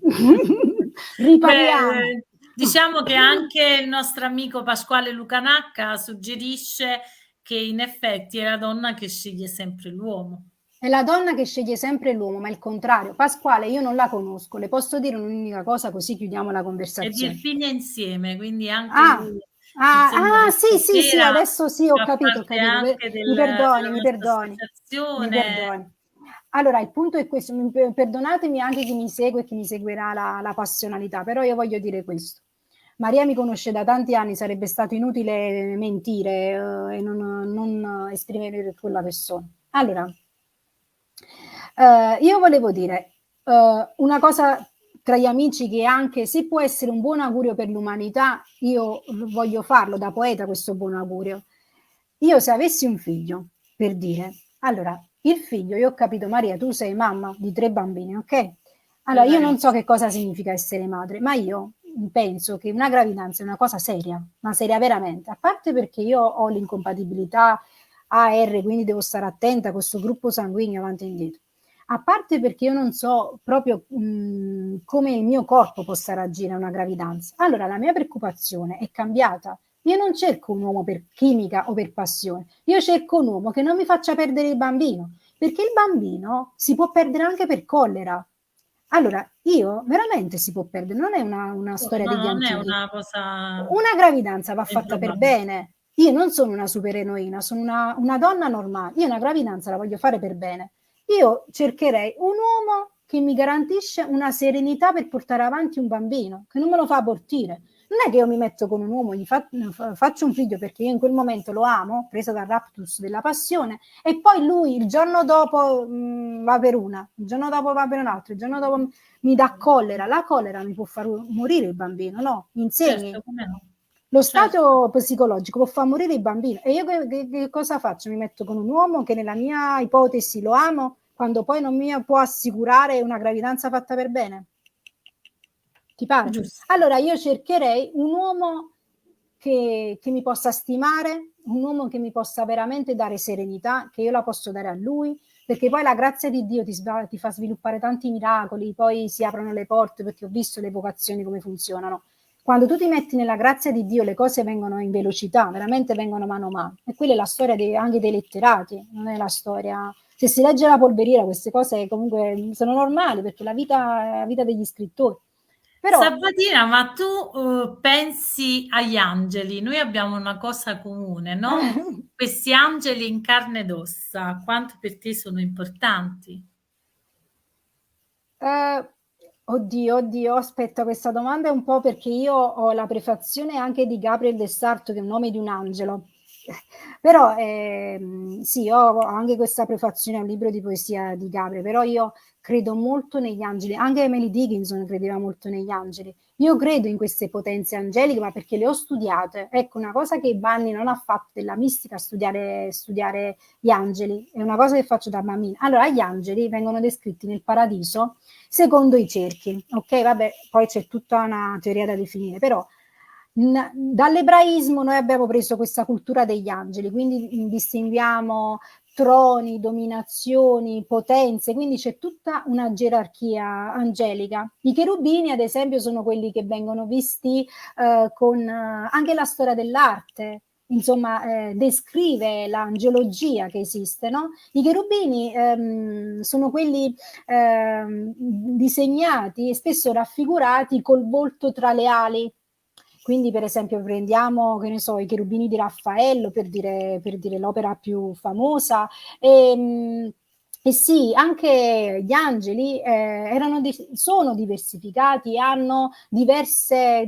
Ripariamo. Beh, diciamo che anche il nostro amico Pasquale Lucanacca suggerisce che in effetti è la donna che sceglie sempre l'uomo. È la donna che sceglie sempre l'uomo, ma è il contrario. Pasquale, io non la conosco, le posso dire un'unica cosa così chiudiamo la E conversazione. Virginia insieme, quindi anche lui, insomma, Sì, sera adesso sì, ho fa capito, ho parte capito. anche Mi perdoni, della mi nostra perdoni, mi associazione. perdoni. Allora, il punto è questo, perdonatemi anche chi mi segue e chi mi seguirà la passionalità, però io voglio dire questo. Maria mi conosce da tanti anni, sarebbe stato inutile mentire e non esprimere quella persona. Allora, io volevo dire una cosa tra gli amici che anche se può essere un buon augurio per l'umanità, io voglio farlo da poeta questo buon augurio. Io se avessi un figlio, per dire, allora, il figlio, io ho capito Maria, tu sei mamma di 3 bambini, ok? Allora, io non so che cosa significa essere madre, ma io penso che una gravidanza è una cosa seria, ma seria veramente, a parte perché io ho l'incompatibilità AR, quindi devo stare attenta a questo gruppo sanguigno avanti e indietro. A parte perché io non so proprio come il mio corpo possa reagire a una gravidanza. Allora la mia preoccupazione è cambiata. Io non cerco un uomo per chimica o per passione, io cerco un uomo che non mi faccia perdere il bambino, perché il bambino si può perdere anche per collera. Allora, io veramente si può perdere, non è una storia No, degli non è antichi. una cosa Una gravidanza va fatta per improbabile. bene. Io non sono una supereroina, sono una donna normale. Io una gravidanza la voglio fare per bene. Io cercherei un uomo che mi garantisce una serenità per portare avanti un bambino, che non me lo fa abortire. Non è che io mi metto con un uomo, gli faccio un figlio perché io in quel momento lo amo, presa dal raptus della passione, e poi lui il giorno dopo va per una, il giorno dopo va per un altro, il giorno dopo mi dà collera. La collera mi può far morire il bambino, no? Mi insegni? Certo, come no? Lo Certo. stato psicologico può far morire il bambino. E io che cosa faccio? Mi metto con un uomo che nella mia ipotesi lo amo, quando poi non mi può assicurare una gravidanza fatta per bene? Ti pare? Giusto. Allora io cercherei un uomo che mi possa stimare, un uomo che mi possa veramente dare serenità, che io la posso dare a lui, perché poi la grazia di Dio ti fa sviluppare tanti miracoli, poi si aprono le porte, perché ho visto le vocazioni come funzionano. Quando tu ti metti nella grazia di Dio, le cose vengono in velocità, veramente vengono mano a mano. E quella è la storia anche dei letterati, non è la storia. Se si legge la polveriera, queste cose comunque sono normali, perché la vita è la vita degli scrittori. Però Sabatina, ma tu pensi agli angeli? Noi abbiamo una cosa comune, no? Questi angeli in carne ed ossa, quanto per te sono importanti? Eh, oddio, aspetta, questa domanda è un po' perché io ho la prefazione anche di Gabriel de Sarto, che è il nome di un angelo. Però sì, ho anche questa prefazione a un libro di poesia di Gabriel, però io credo molto negli angeli, anche Emily Dickinson credeva molto negli angeli. Io credo in queste potenze angeliche, ma perché le ho studiate. Ecco, una cosa che Vanni non ha fatto della mistica, studiare gli angeli, è una cosa che faccio da bambina. Allora, gli angeli vengono descritti nel paradiso secondo i cerchi, ok? Vabbè, poi c'è tutta una teoria da definire, però dall'ebraismo noi abbiamo preso questa cultura degli angeli, quindi distinguiamo troni, dominazioni, potenze, quindi c'è tutta una gerarchia angelica. I cherubini, ad esempio, sono quelli che vengono visti con anche la storia dell'arte, insomma, descrive l'angelologia che esiste, no? I cherubini sono quelli disegnati e spesso raffigurati col volto tra le ali. Quindi, per esempio, prendiamo, che ne so, i cherubini di Raffaello per dire l'opera più famosa. E sì, anche gli angeli sono diversificati, hanno diverse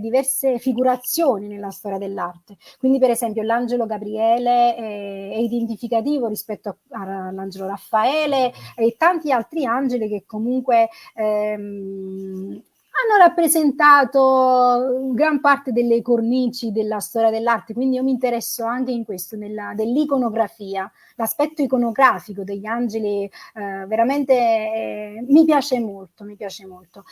figurazioni nella storia dell'arte. Quindi, per esempio, l'angelo Gabriele è identificativo rispetto all'angelo Raffaele e tanti altri angeli che comunque hanno rappresentato gran parte delle cornici della storia dell'arte, quindi io mi interesso anche in questo, dell'iconografia. L'aspetto iconografico degli angeli veramente mi piace molto, mi piace molto.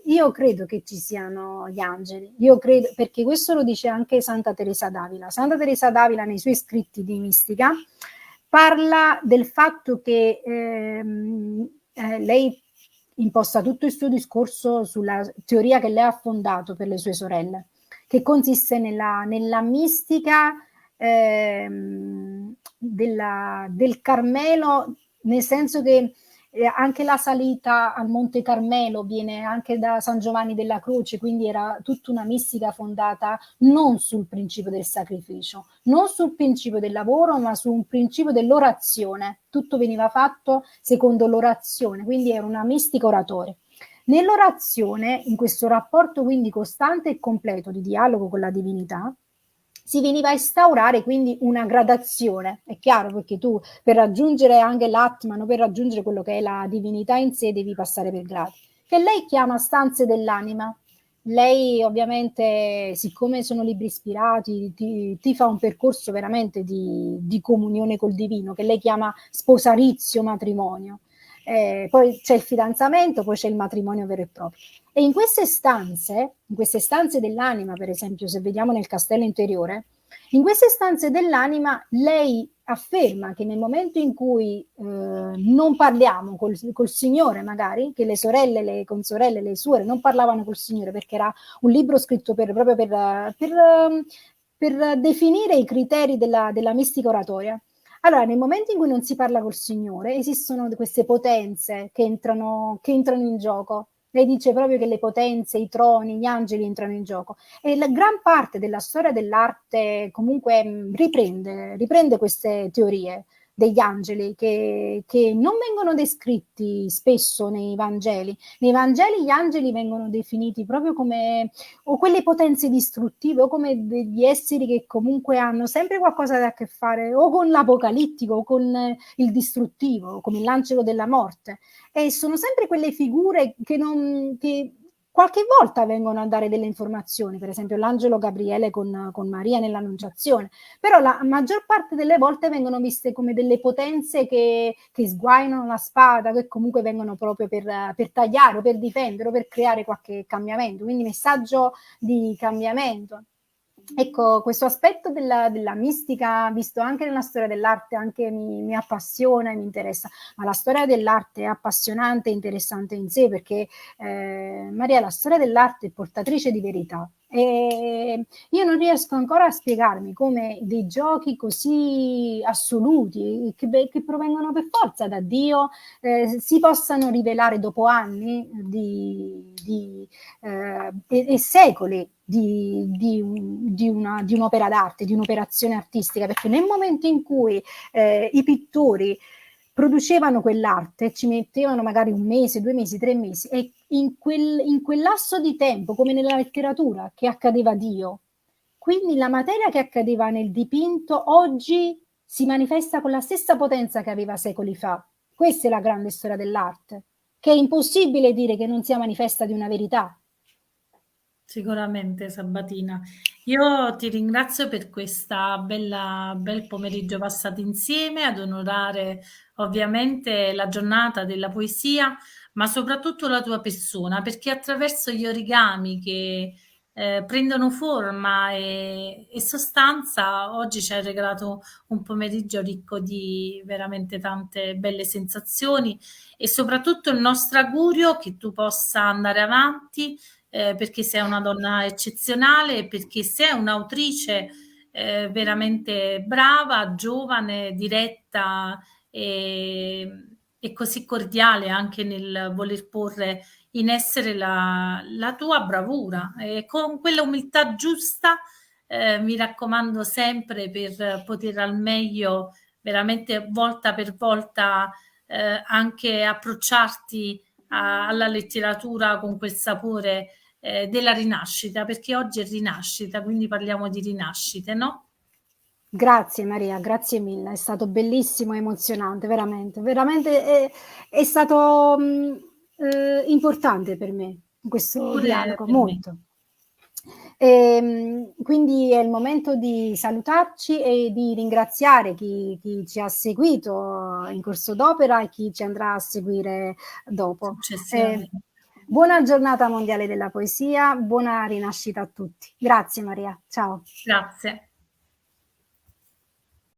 Io credo che ci siano gli angeli, io credo, perché questo lo dice anche Santa Teresa d'Avila. Santa Teresa d'Avila nei suoi scritti di mistica parla del fatto che lei imposta tutto il suo discorso sulla teoria che lei ha fondato per le sue sorelle, che consiste nella mistica del Carmelo, nel senso che anche la salita al Monte Carmelo viene anche da San Giovanni della Croce, quindi era tutta una mistica fondata non sul principio del sacrificio, non sul principio del lavoro, ma su un principio dell'orazione. Tutto veniva fatto secondo l'orazione, quindi era una mistica oratoria. Nell'orazione, in questo rapporto quindi costante e completo di dialogo con la divinità, si veniva a instaurare quindi una gradazione, è chiaro, perché tu per raggiungere anche l'Atman o per raggiungere quello che è la divinità in sé devi passare per gradi. che lei chiama stanze dell'anima. Lei ovviamente, siccome sono libri ispirati, ti fa un percorso veramente di comunione col divino, che lei chiama sposarizio matrimonio. Poi c'è il fidanzamento, poi c'è il matrimonio vero e proprio. E in queste stanze dell'anima, per esempio, se vediamo nel castello interiore, in queste stanze dell'anima lei afferma che nel momento in cui non parliamo col Signore, magari, che le sorelle, le consorelle, le suore non parlavano col Signore, perché era un libro scritto proprio per definire i criteri della mistica oratoria. Allora, nel momento in cui non si parla col Signore, esistono queste potenze che entrano in gioco. Lei dice proprio che le potenze, i troni, gli angeli entrano in gioco. E la gran parte della storia dell'arte comunque riprende queste teorie degli angeli che non vengono descritti spesso nei Vangeli. Nei Vangeli gli angeli vengono definiti proprio come o quelle potenze distruttive o come degli esseri che comunque hanno sempre qualcosa da che fare o con l'apocalittico o con il distruttivo, come l'angelo della morte. E sono sempre quelle figure che qualche volta vengono a dare delle informazioni, per esempio l'angelo Gabriele con Maria nell'Annunciazione, però la maggior parte delle volte vengono viste come delle potenze che sguainano la spada, che comunque vengono proprio per tagliare o per difendere o per creare qualche cambiamento, quindi messaggio di cambiamento. Ecco, questo aspetto della mistica, visto anche nella storia dell'arte, anche mi appassiona e mi interessa, ma la storia dell'arte è appassionante e interessante in sé perché, Maria, la storia dell'arte è portatrice di verità. E io non riesco ancora a spiegarmi come dei giochi così assoluti, che provengono per forza da Dio, si possano rivelare dopo anni e secoli di un'opera d'arte, di un'operazione artistica, perché nel momento in cui i pittori producevano quell'arte, ci mettevano magari 1 mese, 2 mesi, 3 mesi, e in quel lasso di tempo, come nella letteratura, che accadeva Dio. Quindi la materia che accadeva nel dipinto oggi si manifesta con la stessa potenza che aveva secoli fa. Questa è la grande storia dell'arte, che è impossibile dire che non sia manifesta di una verità. Sicuramente Sabatina. Io ti ringrazio per questa bel pomeriggio passato insieme ad onorare ovviamente la giornata della poesia, ma soprattutto la tua persona, perché attraverso gli origami che prendono forma e sostanza, oggi ci hai regalato un pomeriggio ricco di veramente tante belle sensazioni e soprattutto il nostro augurio che tu possa andare avanti perché sei una donna eccezionale e perché sei un'autrice veramente brava, giovane, diretta e così cordiale anche nel voler porre in essere la tua bravura e con quella umiltà giusta mi raccomando sempre per poter al meglio veramente volta per volta anche approcciarti alla letteratura con quel sapore della rinascita, perché oggi è rinascita, quindi parliamo di rinascite, no? Grazie Maria, grazie mille, è stato bellissimo e emozionante, veramente, veramente è stato importante per me questo Pure dialogo, per me. molto. Quindi è il momento di salutarci e di ringraziare chi ci ha seguito in corso d'opera e chi ci andrà a seguire dopo. Successivamente. Buona giornata mondiale della poesia, buona rinascita a tutti. Grazie Maria, ciao. Grazie.